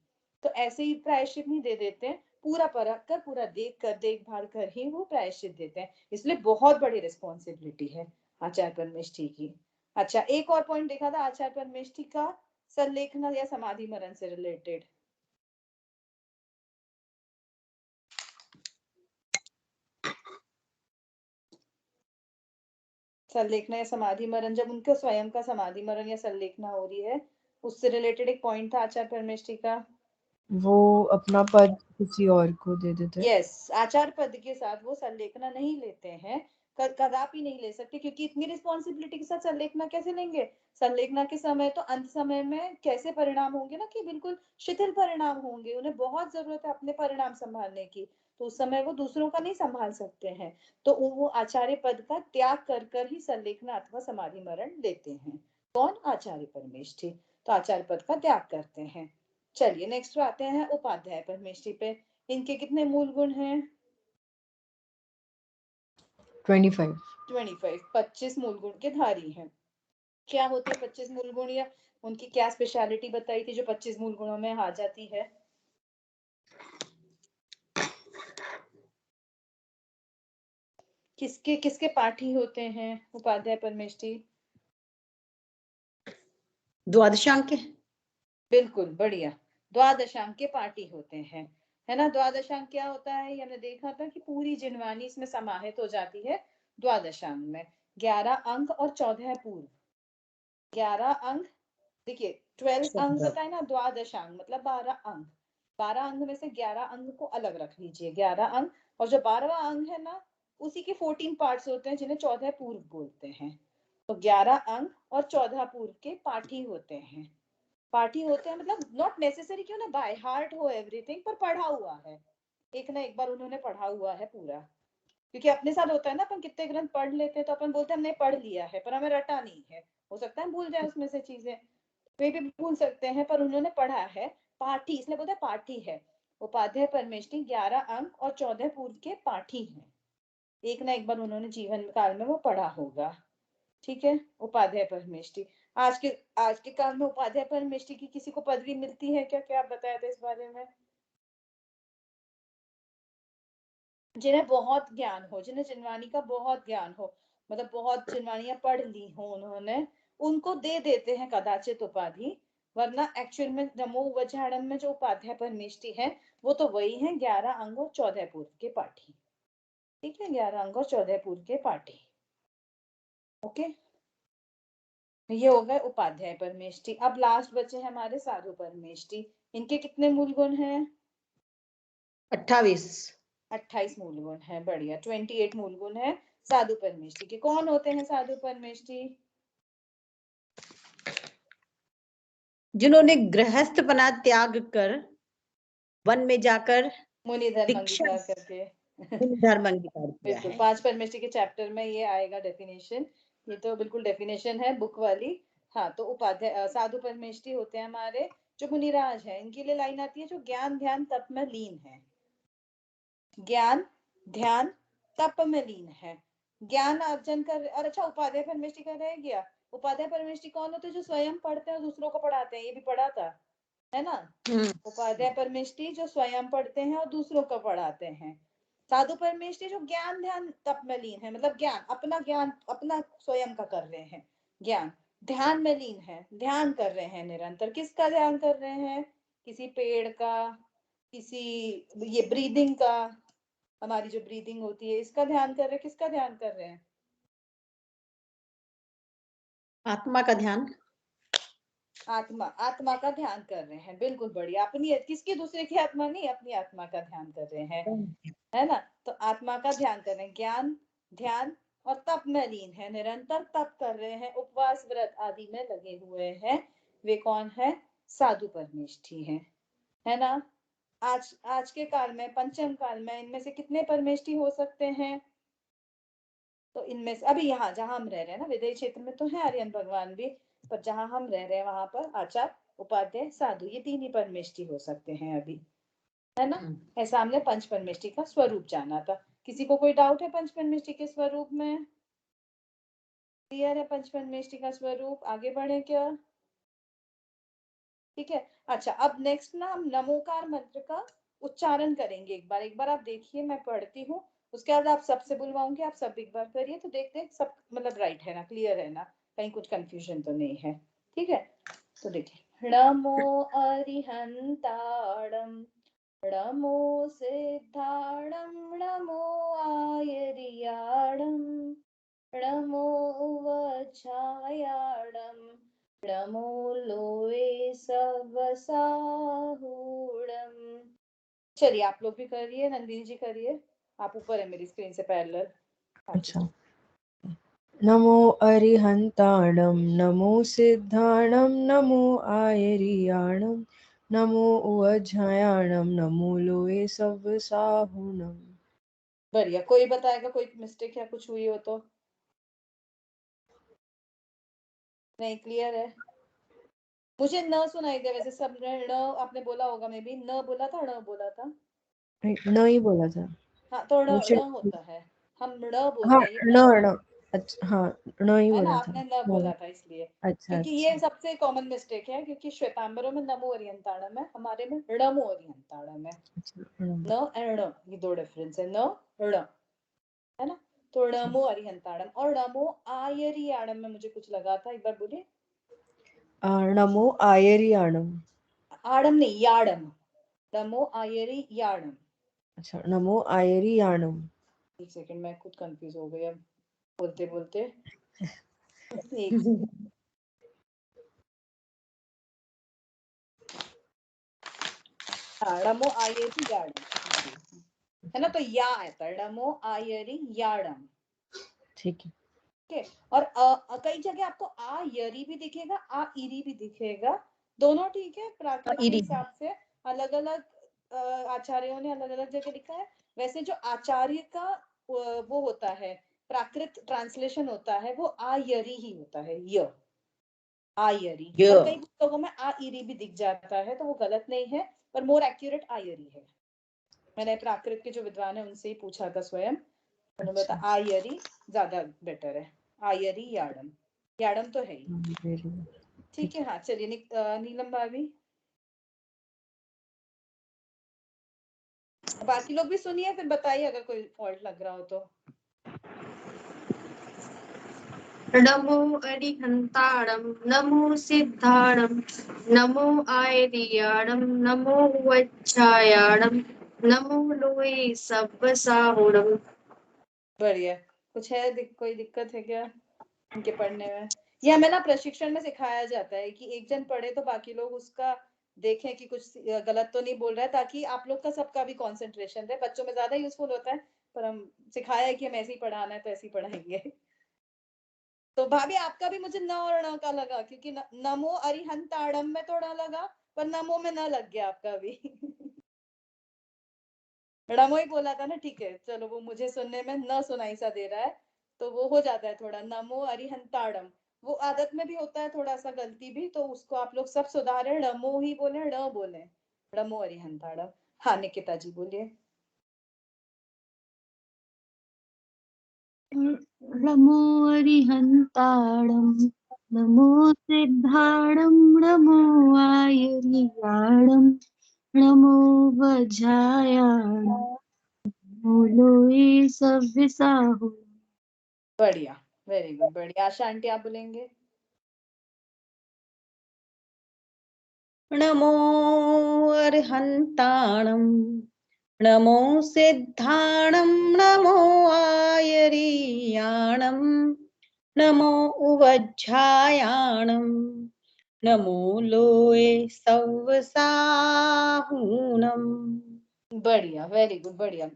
तो ऐसे ही प्रायश्चित नहीं दे देते हैं, पूरा परख कर, पूरा देख कर, देखभाल कर ही वो प्रायश्चित देते हैं। इसलिए बहुत बड़ी रिस्पॉन्सिबिलिटी है आचार्य परमेष्टि की। अच्छा, एक और पॉइंट देखा था आचार्य परमेष्टि का, संलेखना या समाधि मरण से रिलेटेड। संलेखना या समाधि मरण, जब उनके स्वयं का समाधि मरण या संलेखना हो रही है, उससे रिलेटेड एक पॉइंट था आचार्य परमेष्ठी का। वो अपना पद किसी और को दे देते हैं। यस, आचार्य पद के साथ वो संलेखना नहीं लेते हैं, कदापि नहीं ले सकते, क्योंकि इतनी रिस्पॉन्सिबिलिटी के साथ संलेखना कैसे लेंगे? संलेखना के समय तो अंत समय में कैसे परिणाम होंगे ना, कि बिल्कुल शिथिल परिणाम होंगे, उन्हें बहुत जरूरत है अपने परिणाम संभालने की, तो उस समय वो दूसरों का नहीं संभाल सकते हैं, तो वो आचार्य पद का त्याग कर कर ही संलेखना अथवा समाधि मरण लेते हैं। कौन? आचार्य परमेष्ठी। तो आचार्य पद का त्याग करते हैं। चलिए नेक्स्ट आते हैं उपाध्याय परमेष्ठी पे। इनके कितने मूल गुण हैं? 25। 25 मूल गुण के धारी हैं। क्या होते हैं 25 मूल गुण, या उनकी क्या स्पेशलिटी बताई थी जो 25 मूल गुणों में आ जाती है? किसके किसके पाठी होते हैं उपाध्याय परमेष्ठी? द्वादशांक के। बिल्कुल, बढ़िया, द्वादशांक के पाठी होते हैं, है ना। द्वादशांक क्या होता है? ये हमने देखा था कि पूरी जिनवानी इसमें समाहित हो जाती है द्वादशांक में। 11 अंक और 14 पूर्व। 11 अंक, देखिए 12 अंक बताए ना, द्वादशांक मतलब 12 अंक। 12 अंक में से 11 अंक को अलग रख लीजिए, 11 अंक, और जो 12वां अंक है ना, उसी के 14 पार्ट्स होते हैं जिन्हें 14 पूर्व बोलते हैं। तो 11 अंक और 14 पूर्व के पाठी होते हैं। पाठी होते हैं मतलब नॉट नेसेसरी क्यों ना बाय हार्ट हो एवरीथिंग, पर पढ़ा हुआ है, एक ना एक बार उन्होंने पढ़ा हुआ है पूरा। क्योंकि अपने साथ होता है ना, अपन कितने ग्रंथ पढ़ लेते हैं तो अपन बोलते हैं हमने पढ़ लिया है, पर हमें रटा नहीं है, हो सकता है भूल जाए उसमें से चीजें, वे भी भूल सकते हैं, पर उन्होंने पढ़ा है। पाठी इसलिए बोलते हैं पाठी है। उपाध्याय परमेष्ठी 11 अंक और 14 पूर्व के पाठी हैं, एक ना एक बार उन्होंने जीवन काल में वो पढ़ा होगा। ठीक है, उपाध्याय परमेष्ठी। आज के काल में उपाध्याय परमेष्ठी की किसी को पदवी मिलती है क्या? क्या आप बताए थे इस बारे में? जिन्हें बहुत ज्ञान हो, जिन्हें जिनवानी का बहुत ज्ञान हो, मतलब बहुत जिनवानियां पढ़ ली हो उन्होंने, उनको दे देते हैं कदाचित उपाधि, वरना एक्चुअल में नमो वज्राणम में जो उपाध्याय परमेष्ठी है वो तो वही है 11 अंग और 14 पूर्व के पाठी। ठीक है, 11 अंग और 14 पूर्व के पाठी। ओके, ये हो गए उपाध्याय परमेष्ठी। अब लास्ट बचे हमारे साधु परमेष्ठी। इनके कितने मूल गुण हैं? 28। 28 मूल गुण है, बढ़िया, 28 मूल गुण है साधु परमेष्ठी के। कौन होते हैं साधु परमेष्ठी? जिन्होंने गृहस्थपना त्याग कर वन में जाकर मुनि धर्म दीक्षा अंगीकार करके धर्म अंगीकार किया बिल्कुल, है। 5 परमेष्ठी के चैप्टर में ये आएगा डेफिनेशन, ये तो बिल्कुल डेफिनेशन है बुक वाली। हाँ, तो उपाध्याय साधु परमेष्ठी होते हैं हमारे जो मुनिराज है। इनके लिए लाइन आती है जो ज्ञान ध्यान तप में लीन है। ज्ञान ध्यान तप में लीन है, ज्ञान अर्जन कर। और अच्छा, उपाध्याय परमेष्ठी का रह गया, उपाध्याय परमेष्ठी कौन होते हैं? जो स्वयं पढ़ते हैं और दूसरों को पढ़ाते हैं, ये भी पढ़ा था, है ना। उपाध्याय परमेष्ठी जो स्वयं पढ़ते हैं और दूसरों को पढ़ाते हैं। साधु परमेष्ठी जो ज्ञान ध्यान तप में लीन है, मतलब ज्ञान अपना स्वयं का कर रहे हैं, ज्ञान ध्यान में लीन है, ध्यान कर रहे हैं निरंतर। किसका ध्यान कर रहे हैं? किसी पेड़ का, किसी ये ब्रीदिंग का, हमारी जो ब्रीदिंग होती है इसका ध्यान कर रहे हैं। किसका ध्यान कर रहे हैं? आत्मा का ध्यान। आत्मा का ध्यान कर रहे हैं, बिल्कुल बढ़िया। अपनी किसकी? दूसरे की आत्मा नहीं, अपनी आत्मा का ध्यान कर रहे हैं, है ना। तो आत्मा का ध्यान कर रहे हैं, ज्ञान ध्यान और तप में लीन है, निरंतर तप कर रहे हैं, उपवास व्रत आदि में लगे हुए हैं। वे कौन है? साधु परमेष्ठी हैं, है ना। आज के काल में, पंचम काल में, इनमें से कितने परमेष्ठी हो सकते हैं? तो इनमें से अभी यहाँ जहां हम रह रहे हैं ना, विदेश क्षेत्र में तो है आर्यन भगवान भी, पर जहां हम रह रहे हैं वहां पर आचार्य उपाध्याय साधु, ये 3 ही परमेष्ठी हो सकते हैं अभी, है ना। ऐसा हमने पंच परमेष्ठी का स्वरूप जाना था। किसी को कोई डाउट है पंच परमेष्ठी के स्वरूप में? क्लियर है पंच परमेष्ठी का स्वरूप? आगे बढ़े क्या? ठीक है। अच्छा, अब नेक्स्ट ना हम नमोकार मंत्र का उच्चारण करेंगे। एक बार आप देखिए, मैं पढ़ती हूँ, उसके बाद आप सबसे बुलवाऊंगी, आप सब एक बार करिए, तो देखते हैं सब मतलब राइट है ना, क्लियर है ना, कहीं कुछ कंफ्यूजन तो नहीं है। ठीक है, तो देखिए, नमो अरिहंताणम, नमो सिद्धाणम, नमो आयरियाणम, नमो वज्रायाणं नमो लोए सवसाहूणम्। चलिए आप लोग भी करिए, नंदिनी जी करिए, आप ऊपर है मेरी स्क्रीन से पैरेलल। अच्छा। नमो अरिहंताणं नमो सिद्धाणं नमो आयरियाणं नमो वज्रायाणं नमो लोए सवसाहुणम्। बढ़िया। कोई बताएगा कोई मिस्टेक या कुछ हुई हो तो? नहीं, क्लियर है? मुझे न सुनाई दिया वैसे, सब ने न आपने बोला होगा, मे बी न बोला था, न बोला था। नहीं बोला था। हाँ तो मुझे न होता है, हम न हाँ बोलते हैं, ये न न न अच्छा हाँ न ही है ना, बोला था। आपने न बोला था इसलिए, अच्छा क्योंकि अच्छा ये सबसे कॉमन मिस्टेक है, क्योंकि श्वेतांबरों में नमो अरिहंताणम है, हमारे में णमो अरिहंताणम है। अच्छा न एंड ण, ये दो डिफरेंस है, न ण, है ना। तो णमो अरिहंताणम और नमो आयरियाणम में मुझे कुछ लगा था, एक बार बोलिए। नमो आयरियाणम। आड़म नहीं, याड़म। नमो आयरी याड़म। अच्छा नमो आयरियाणम। एक सेकंड, मैं खुद कंफ्यूज हो गई अब बोलते बोलते। एक सेकंड। हाँ, नमो आयरी याड़म, है ना, तो या आता है, नमो आयरी याड़म। ठीक है। ठीक है। और कई जगह आपको आ यरी भी दिखेगा, आ इरी भी दिखेगा, दोनों ठीक है, प्राकृत के इरी हिसाब से अलग अलग आचार्यों ने अलग अलग जगह लिखा है। वैसे जो आचार्य का वो होता है, प्राकृत ट्रांसलेशन होता है, वो आ यरी ही होता है, य आयरी। य पर कई पुस्तकों में आ इरी भी दिख जाता है, तो वो गलत नहीं है, पर मोर एक्यूरेट आयरी है। मैंने प्राकृत के जो विद्वान है उनसे ही पूछा था स्वयं, उन्होंने अच्छा बताया आयरी ज्यादा बेटर है, आयरी याडम, याडम तो है ही। very good. ठीक है। हाँ चलिए, नीलम भाभी, बाकी लोग भी सुनिए, फिर बताइए अगर कोई फॉल्ट लग रहा हो तो। नमो अरिहंताणं नमो सिद्धाणं नमो आयर्याणं नमो वज्रायाणं नमो लोए सव्वसाहुणम्। बढ़िया। कुछ है कोई दिक्कत है क्या इनके पढ़ने में? ये हमें ना प्रशिक्षण में सिखाया जाता है कि एक जन पढ़े तो बाकी लोग उसका देखें कि कुछ गलत तो नहीं बोल रहा है, ताकि आप लोग का सबका भी कंसंट्रेशन रहे। बच्चों में ज्यादा यूजफुल होता है, पर हम सिखाया है कि हम ऐसे ही पढ़ाना है तो ऐसे ही पढ़ाएंगे। तो भाभी आपका भी मुझे न और ण का लगा, क्योंकि नमो अरिहंताणम में तो ण लगा, पर नमो में न लग गया आपका भी। रमो ही बोला था ना, ठीक है चलो, वो मुझे सुनने में न सुनाई सा दे रहा है, तो वो हो जाता है थोड़ा, नमो अरिहंताड़म। वो आदत में भी होता है थोड़ा सा गलती भी, तो उसको आप लोग सब सुधारें, रमो ही बोले, ण बोले, रमो अरिहंताड़म। हाँ निकिता जी बोलिए। नमो अरिहंताणं नमो सिद्धाणं नमो आयर्याणं नमो वज्रायाणं नमो लोए सव्यसाहुणम्। बढ़िया, वेरी गुड, बढ़िया। आशा आंटी आप बोलेंगे। नमो अरिहंताणं नमो सिद्धाणं नमो आयर्याणं नमो वज्रायाणं नमो लोए सव्वसाहुणम्। बढ़िया, वेरी गुड, बढ़िया।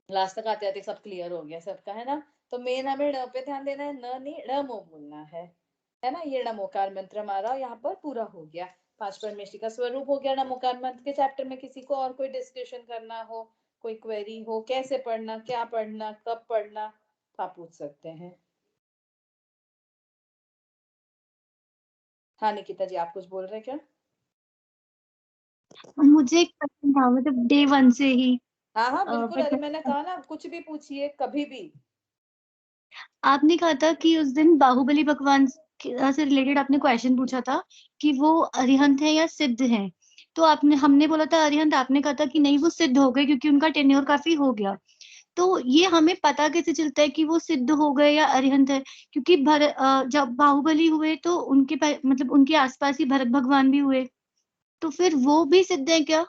लास्ट तक आते आते सब क्लियर हो गया सबका, है ना। तो मेन हमें ण पे ध्यान देना है, न नहीं णमो बोलना है ना। ये नमोकार मंत्र हमारा यहाँ पर पूरा हो गया। पांच परमेष्टि का स्वरूप हो गया नमोकार मंत्र के चैप्टर में। किसी को और कोई डिस्कशन करना हो, कोई क्वेरी हो, कैसे पढ़ना, क्या पढ़ना, कब पढ़ना, तो आप पूछ सकते हैं। हाँ निकिता जी, आप कुछ बोल रहे हैं क्या? मुझे एक क्वेश्चन था, मतलब डे 1 से ही हाँ हाँ बिल्कुल, अरे बट मैंने कहा ना, कुछ भी पूछिए कभी भी। आपने कहा था कि उस दिन बाहुबली भगवान से रिलेटेड आपने क्वेश्चन पूछा था कि वो अरिहंत है या सिद्ध है। तो आपने हमने बोला था अरिहंत, आपने कहा था कि नहीं वो सिद्ध हो गए क्योंकि उनका टेन्योर काफी हो गया। तो ये हमें पता कैसे चलता है कि वो सिद्ध हो गए या अरिहंत है? क्योंकि जब बाहुबली हुए तो मतलब उनके आसपास ही भरत भगवान भी हुए, तो फिर वो भी सिद्ध है क्या?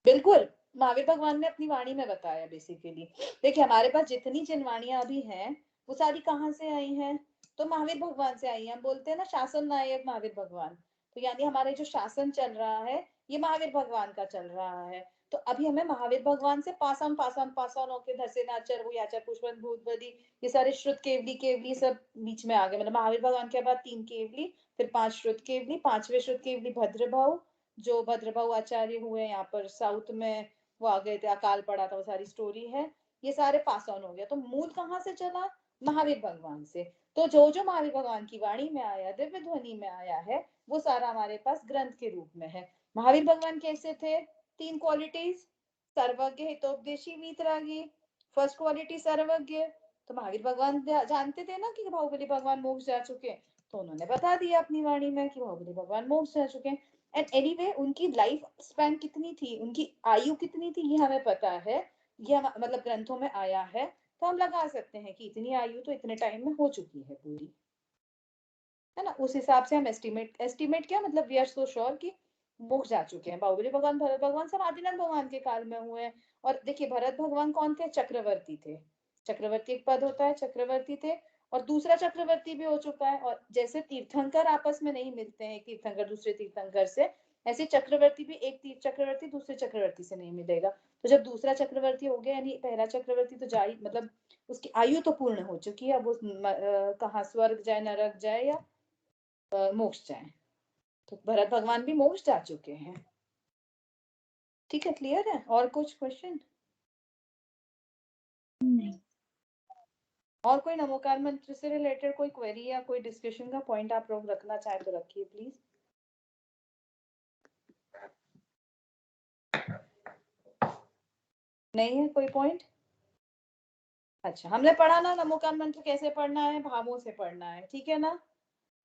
बिल्कुल, महावीर भगवान ने अपनी वाणी में बताया बेसिकली। देखिए हमारे पास जितनी जिनवाणियां अभी हैं, वो सारी कहाँ से आई हैं? तो महावीर भगवान से आई हैं। हम बोलते हैं ना शासन नायक महावीर भगवान, तो यानी हमारे जो शासन चल रहा है ये महावीर भगवान का चल रहा है। तो अभी हमें महावीर भगवान से पास ऑन होके धसेनाचर वो याचर पुष्पन भूत बदी ये सारे श्रुत केवली केवली सब बीच में आ गए। मतलब महावीर भगवान के बाद 3 केवली, फिर 5 श्रुत केवली, 5वें श्रुत केवली भद्रभाव, जो भद्रभाव आचार्य हुए यहाँ पर साउथ में, वो आ गए थे, अकाल पड़ा था, वो सारी स्टोरी है। ये सारे पास ऑन हो गया। तो मूल कहाँ से चला? महावीर भगवान से। तो जो जो महावीर भगवान की वाणी में आया, दिव्य ध्वनि में आया है, वो सारा हमारे पास ग्रंथ के रूप में है। महावीर भगवान कैसे थे? 3 क्वालिटीज, सर्वज्ञ, हितोपदेशी, वीतरागी। फर्स्ट क्वालिटी सर्वज्ञ। तो महावीर भगवान जानते थे ना कि बाहुबली भगवान मोक्ष जा चुके, तो उन्होंने बता दिया अपनी वाणी में कि बाहुबली भगवान मोक्ष जा चुके। एंड एनीवे उनकी लाइफ स्पैन कितनी थी, उनकी आयु कितनी थी, ये हमें पता है, ये मतलब ग्रंथों में आया है। तो हम लगा सकते हैं कि इतनी आयु तो इतने टाइम में हो चुकी है पूरी, है ना। उस हिसाब से हम एस्टिमेट क्या मतलब वी आर सो श्योर कि मोक्ष जा चुके हैं। बाहुबली भगवान, भरत भगवान सब आदिनाथ भगवान के काल में हुए हैं। और देखिए भरत भगवान कौन थे? चक्रवर्ती थे। चक्रवर्ती एक पद होता है, चक्रवर्ती थे। और दूसरा चक्रवर्ती भी हो चुका है। और जैसे तीर्थंकर आपस में नहीं मिलते हैं, तीर्थंकर दूसरे तीर्थंकर से, ऐसे चक्रवर्ती भी एक चक्रवर्ती दूसरे चक्रवर्ती से नहीं मिलेगा। तो जब दूसरा चक्रवर्ती हो गया यानी पहला चक्रवर्ती तो जा ही, मतलब उसकी आयु तो पूर्ण हो चुकी है। अब वो कहाँ स्वर्ग जाए, नरक जाए या मोक्ष जाए। तो भरत भगवान भी मोक्ष जा चुके हैं। ठीक है, क्लियर है? और कुछ क्वेश्चन? नहीं। और कोई नमोकार मंत्र से रिलेटेड कोई क्वेरी या कोई डिस्कशन का पॉइंट आप लोग रखना चाहे तो रखिए प्लीज। नहीं है कोई पॉइंट? अच्छा, हमने पढ़ा ना नमोकार मंत्र कैसे पढ़ना है? भावों से पढ़ना है, ठीक है ना।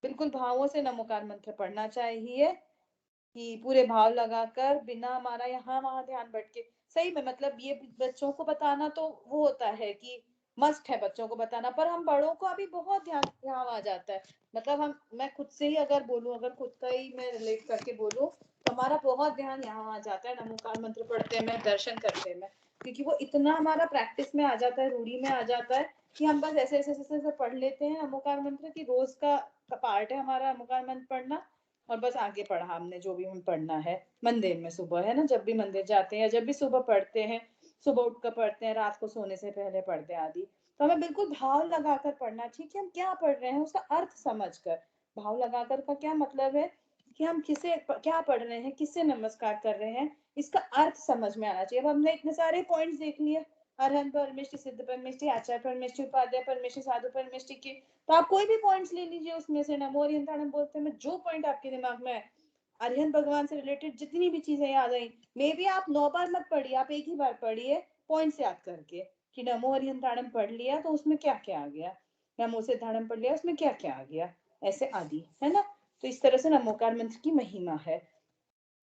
बिल्कुल भावों से नमोकार मंत्र पढ़ना चाहिए, कि पूरे भाव लगाकर, बिना हमारा यहाँ वहां ध्यान भटके। सही में मतलब ये बच्चों को बताना तो वो होता है कि मस्ट है बच्चों को बताना, पर हम बड़ों को अभी बहुत ध्यान यहाँ आ जाता है। मतलब मैं खुद से ही अगर बोलूं, अगर खुद का ही मैं रिलेट करके बोलूं, तो हमारा बहुत ध्यान यहाँ आ जाता है नमोकार मंत्र पढ़ते में, दर्शन करते में, क्योंकि वो इतना हमारा प्रैक्टिस में आ जाता है, रूढ़ी में आ जाता है कि हम बस ऐसे ऐसे ऐसे, ऐसे पढ़ लेते हैं नमोकार मंत्र की रोज का पार्ट है हमारा नमोकार मंत्र पढ़ना। और बस आगे पढ़ा हमने जो भी हम पढ़ना है मंदिर में सुबह, है ना, जब भी मंदिर जाते हैं या जब भी सुबह पढ़ते हैं, सुबह उठकर पढ़ते हैं, रात को सोने से पहले पढ़ते हैं आदि। तो हमें बिल्कुल भाव लगाकर पढ़ना, ठीक है, हम क्या पढ़ रहे हैं उसका अर्थ समझकर। भाव लगाकर का क्या मतलब है कि हम किसे क्या पढ़ रहे हैं, किससे नमस्कार कर रहे हैं, इसका अर्थ समझ में आना चाहिए। अब हमने इतने सारे पॉइंट्स देख लिए, अरहंत परमेष्टि, सिद्ध परमेष्टि, आचार्य परमेष्टि, उपाध्याय परमेष्टि, साधु परमेष्टि के। तो आप कोई भी पॉइंट्स ले लीजिए उसमें से, नमो अरिहंताणम बोलते हैं, जो पॉइंट आपके दिमाग में है अरिहंत भगवान से रिलेटेड जितनी भी चीजें याद आई, मे भी आप 9 बार मत पढ़िए, आप एक ही बार पढ़िए पॉइंट्स याद करके, कि नमो अरिहंताणम पढ़ लिया तो उसमें क्या क्या आ गया, नमो सिद्धाणम पढ़ लिया उसमें क्या क्या आ गया, ऐसे आदि, है ना। तो इस तरह से नमोकार मंत्र की महिमा है।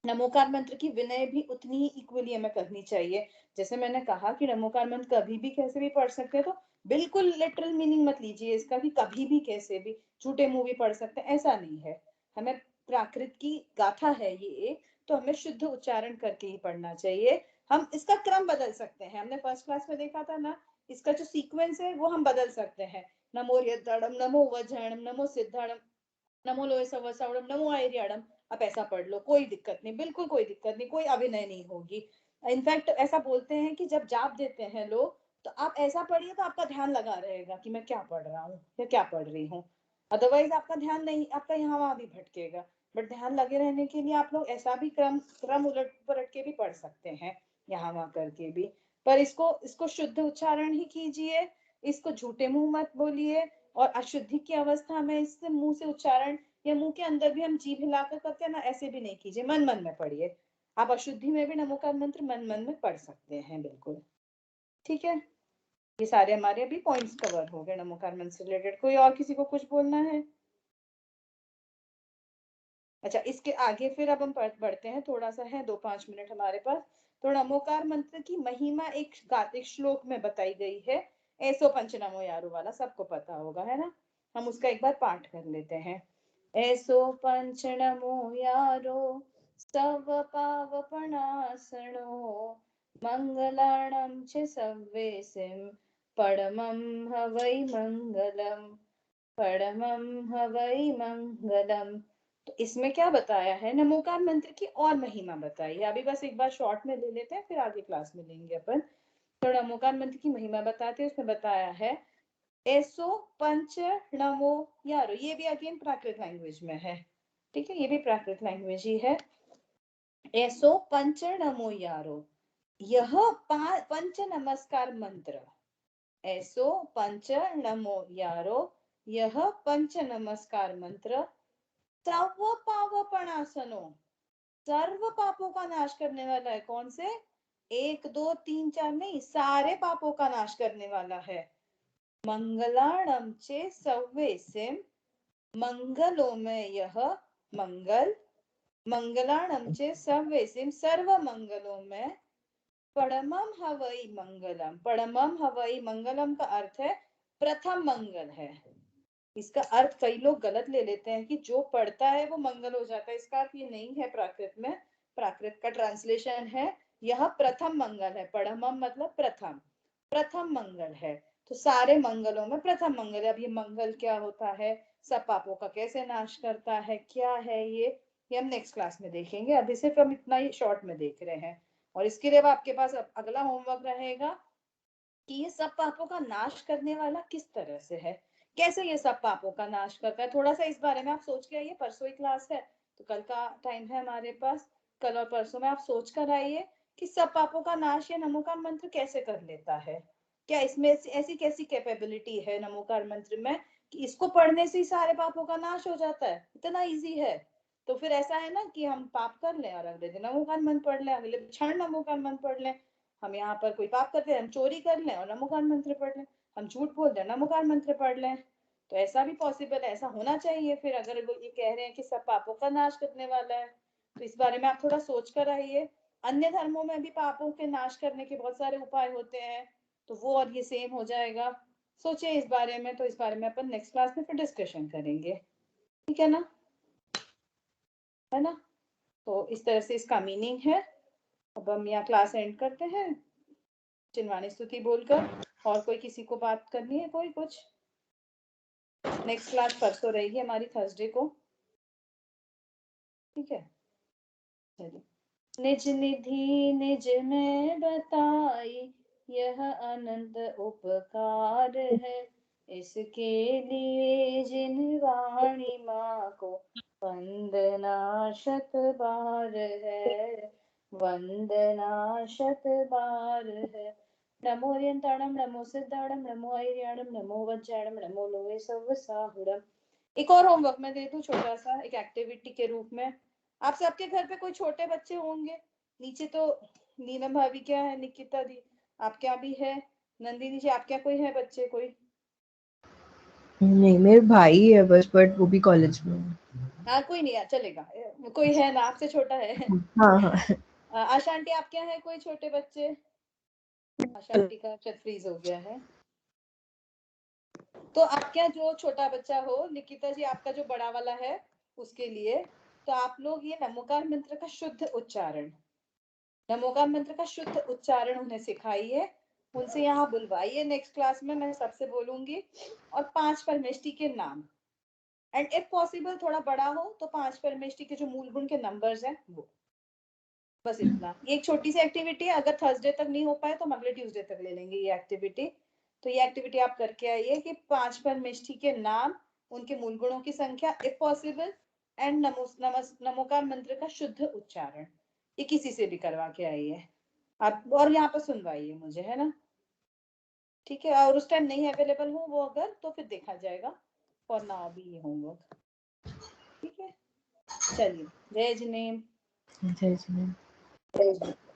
नमोकार मंत्र की विनय भी उतनी ही इक्वली हमें करनी चाहिए। जैसे मैंने कहा कि नमोकार मंत्र कभी भी कैसे भी पढ़ सकते हैं, तो बिल्कुल लिटरल मीनिंग मत लीजिए इसका कि कभी भी कैसे भी झूठे मुंह भी पढ़ सकते हैं, ऐसा नहीं है। हमें प्राकृत की गाथा है ये, तो हमें शुद्ध उच्चारण करके ही पढ़ना चाहिए। हम इसका क्रम बदल सकते हैं, हमने फर्स्ट क्लास में देखा था ना, इसका जो सीक्वेंस है वो हम बदल सकते हैं। नमो यद्धड़म, नमो वज्रणम, नमो सिद्धड़म, नमो लोए सवसावड़म, नमो आयर्याड़म। आप ऐसा पढ़ लो, कोई दिक्कत नहीं, बिल्कुल कोई दिक्कत नहीं, कोई अभिनय नहीं होगी। इनफैक्ट ऐसा बोलते हैं कि जब जाप देते हैं लोग, तो आप ऐसा पढ़िए तो आपका ध्यान लगा रहेगा कि मैं क्या पढ़ रहा हूँ या क्या पढ़ रही हूँ। अदरवाइज आपका ध्यान नहीं, आपका यहाँ वहां भी भटकेगा। बट ध्यान लगे रहने के लिए आप लोग ऐसा भी क्रम क्रम उलट पलट के भी पढ़ सकते हैं, यहाँ वहां करके भी। पर इसको इसको शुद्ध उच्चारण ही कीजिए, इसको झूठे मुंह मत बोलिए। और अशुद्धि की अवस्था में इससे मुंह से उच्चारण या मुंह के अंदर भी हम जीभ हिलाकर करते हैं ना, ऐसे भी नहीं कीजिए, मन मन में पढ़िए। आप अशुद्धि में भी नमोकार मंत्र मन मन में पढ़ सकते हैं, बिल्कुल ठीक है। ये सारे हमारे अभी पॉइंट्स कवर हो गए नमोकार मंत्र से रिलेटेड। कोई और किसी को कुछ बोलना है? अच्छा, इसके आगे फिर अब हम बढ़ते हैं, थोड़ा सा है 2-5 मिनट हमारे पास। तो नमोकार मंत्र की महिमा एक श्लोक में बताई गई है, ऐसो पंचनमो यारो वाला, सबको पता होगा, है ना। हम उसका एक बार पाठ कर लेते हैं। ऐसो पंचनमो यारो सब पावपणासनो मंगलाणं च सव्वेसिं परमं हवै मंगलम, परमं हवै मंगलम। तो इसमें क्या बताया है, नमोकार मंत्र की और महिमा बताई है। अभी बस एक बार शॉर्ट में ले लेते हैं, फिर आगे क्लास में लेंगे अपन। तो नमोकार मंत्र की महिमा बताते हैं, उसमें बताया है ऐसो पंच नमो यारो, ये भी अगेन प्राकृत लैंग्वेज में है, ठीक है, ये भी प्राकृत लैंग्वेज ही है। ऐसो पंच नमो यारो, यह पंच नमस्कार मंत्र, ऐसो पंच नमो यारो, यह पंच नमस्कार मंत्र, सर्व पावपणासनो, सर्व पापों का नाश करने वाला है। कौन से? 1 2 3 4 नहीं, सारे पापों का नाश करने वाला है। मंगलाणम चे सव्वेसिम, मंगलों में यह मंगल, मंगलाणम चे सव्वेसिम, सर्व मंगलों में, परमम हवई मंगलम, परमम हवई मंगलम का अर्थ है प्रथम मंगल है। इसका अर्थ कई लोग गलत ले लेते हैं कि जो पढ़ता है वो मंगल हो जाता है, इसका अर्थ ये नहीं है। प्राकृत में, प्राकृत का ट्रांसलेशन है यह प्रथम मंगल है, परमम मतलब प्रथम, प्रथम मंगल है। तो सारे मंगलों में प्रथम मंगल है। अब ये मंगल क्या होता है, सब पापों का कैसे नाश करता है, क्या है ये हम नेक्स्ट क्लास में देखेंगे। अभी सिर्फ हम इतना ही शॉर्ट में देख रहे हैं। और इसके लिए आपके पास अगला होमवर्क रहेगा कि ये सब पापों का नाश करने वाला किस तरह से है, कैसे ये सब पापों का नाश करता है। थोड़ा सा इस बारे में आप सोच के आइए। परसों ही क्लास है तो कल का टाइम है हमारे पास, कल और परसों में आप सोच कर आइए कि सब पापों का नाश ये नमोकार मंत्र कैसे कर लेता है। क्या इसमें ऐसी कैसी कैपेबिलिटी है नमोकार मंत्र में कि इसको पढ़ने से ही सारे पापों का नाश हो जाता है, इतना इजी है। तो फिर ऐसा है ना कि हम पाप कर लें और अगले दिन नमोकार मंत्र पढ़ लें, अगले क्षण नमोकार मंत्र पढ़ लें। हम यहाँ पर कोई पाप करते हैं, हम चोरी कर लें और नमोकार मंत्र पढ़ लें, हम झूठ बोल दें नमोकार मंत्र पढ़ लें। तो ऐसा भी पॉसिबल है, ऐसा होना चाहिए। फिर अगर वो ये कह रहे हैं कि सब पापों का नाश करने वाला है, तो इस बारे में आप थोड़ा सोच कर आइए। अन्य धर्मों में भी पापों के नाश करने के बहुत सारे उपाय होते हैं, तो वो और ये सेम हो जाएगा। सोचिए इस बारे में। तो इस बारे में अपन नेक्स्ट क्लास में फिर डिस्कशन करेंगे, ठीक है ना, है ना। तो इस तरह से इसका मीनिंग है। अब हम यहाँ क्लास एंड करते हैं चिन्वानी स्तुति बोलकर। और कोई किसी को बात करनी है, कोई कुछ? नेक्स्ट क्लास परसों रहेगी हमारी, थर्सडे को, ठीक है। चलिए। निज निधि निज में बताई, यह अनंत उपकार है, इसके लिए जिन वाणी माँ को वंदना शत बार है, वंदना शत बार है। नमो ओरियंताणम, नमो सिद्धाणम, नमो ऐर्याणम, नमो वज्राणम, नमो लोहे सव साहुरम। एक और होमवर्क मैं दे दूं छोटा सा, एक एक्टिविटी के रूप में। आप सबके घर पे कोई छोटे बच्चे होंगे, नीचे तो नीलम भाभी क्या है, निकिता दी आपके यहाँ भी है, नंदिनी जी आपके यहाँ कोई है बच्चे कोई? नहीं, मेरे भाई है बस, बट वो भी कॉलेज में है। हाँ कोई नहीं, चलेगा, कोई है ना आपसे छोटा है? हाँ हाँ। आशा आंटी आपके यहाँ है कोई छोटे बच्चे? आशा आंटी का शायद फ्रीज हो गया है। तो आपके यहाँ जो छोटा बच्चा हो, निकिता जी आपका जो बड़ा वाला है उसके लिए, तो आप लोग ये नमोकार मंत्र का शुद्ध उच्चारण, नमोकार मंत्र का शुद्ध उच्चारण उन्हें सिखाइए, उनसे यहाँ बुलवाइए नेक्स्ट क्लास में, मैं सबसे बोलूंगी। और 5 परमेष्टि के नाम, एंड इफ पॉसिबल थोड़ा बड़ा हो तो 5 परमेष्टि के जो मूल गुण के नंबर्स हैं वो, बस इतना। ये एक छोटी सी एक्टिविटी है, अगर थर्सडे तक नहीं हो पाए तो हम अगले ट्यूसडे तक ले लेंगे ये एक्टिविटी। तो ये एक्टिविटी आप करके आइए कि 5 परमेष्टि के नाम, उनके मूल गुणों की संख्या इफ पॉसिबल, एंड नमोकार मंत्र का शुद्ध उच्चारण, ये किसी से भी करवा के आइए आप, और यहाँ पर सुनवाइए मुझे, है ना, ठीक है। और उस टाइम नहीं अवेलेबल हो वो अगर, तो फिर देखा जाएगा। फॉर नाउ भी ये होमवर्क, ठीक है। चलिए, जय जिनेम। जय श्री राम। जय जिनेम।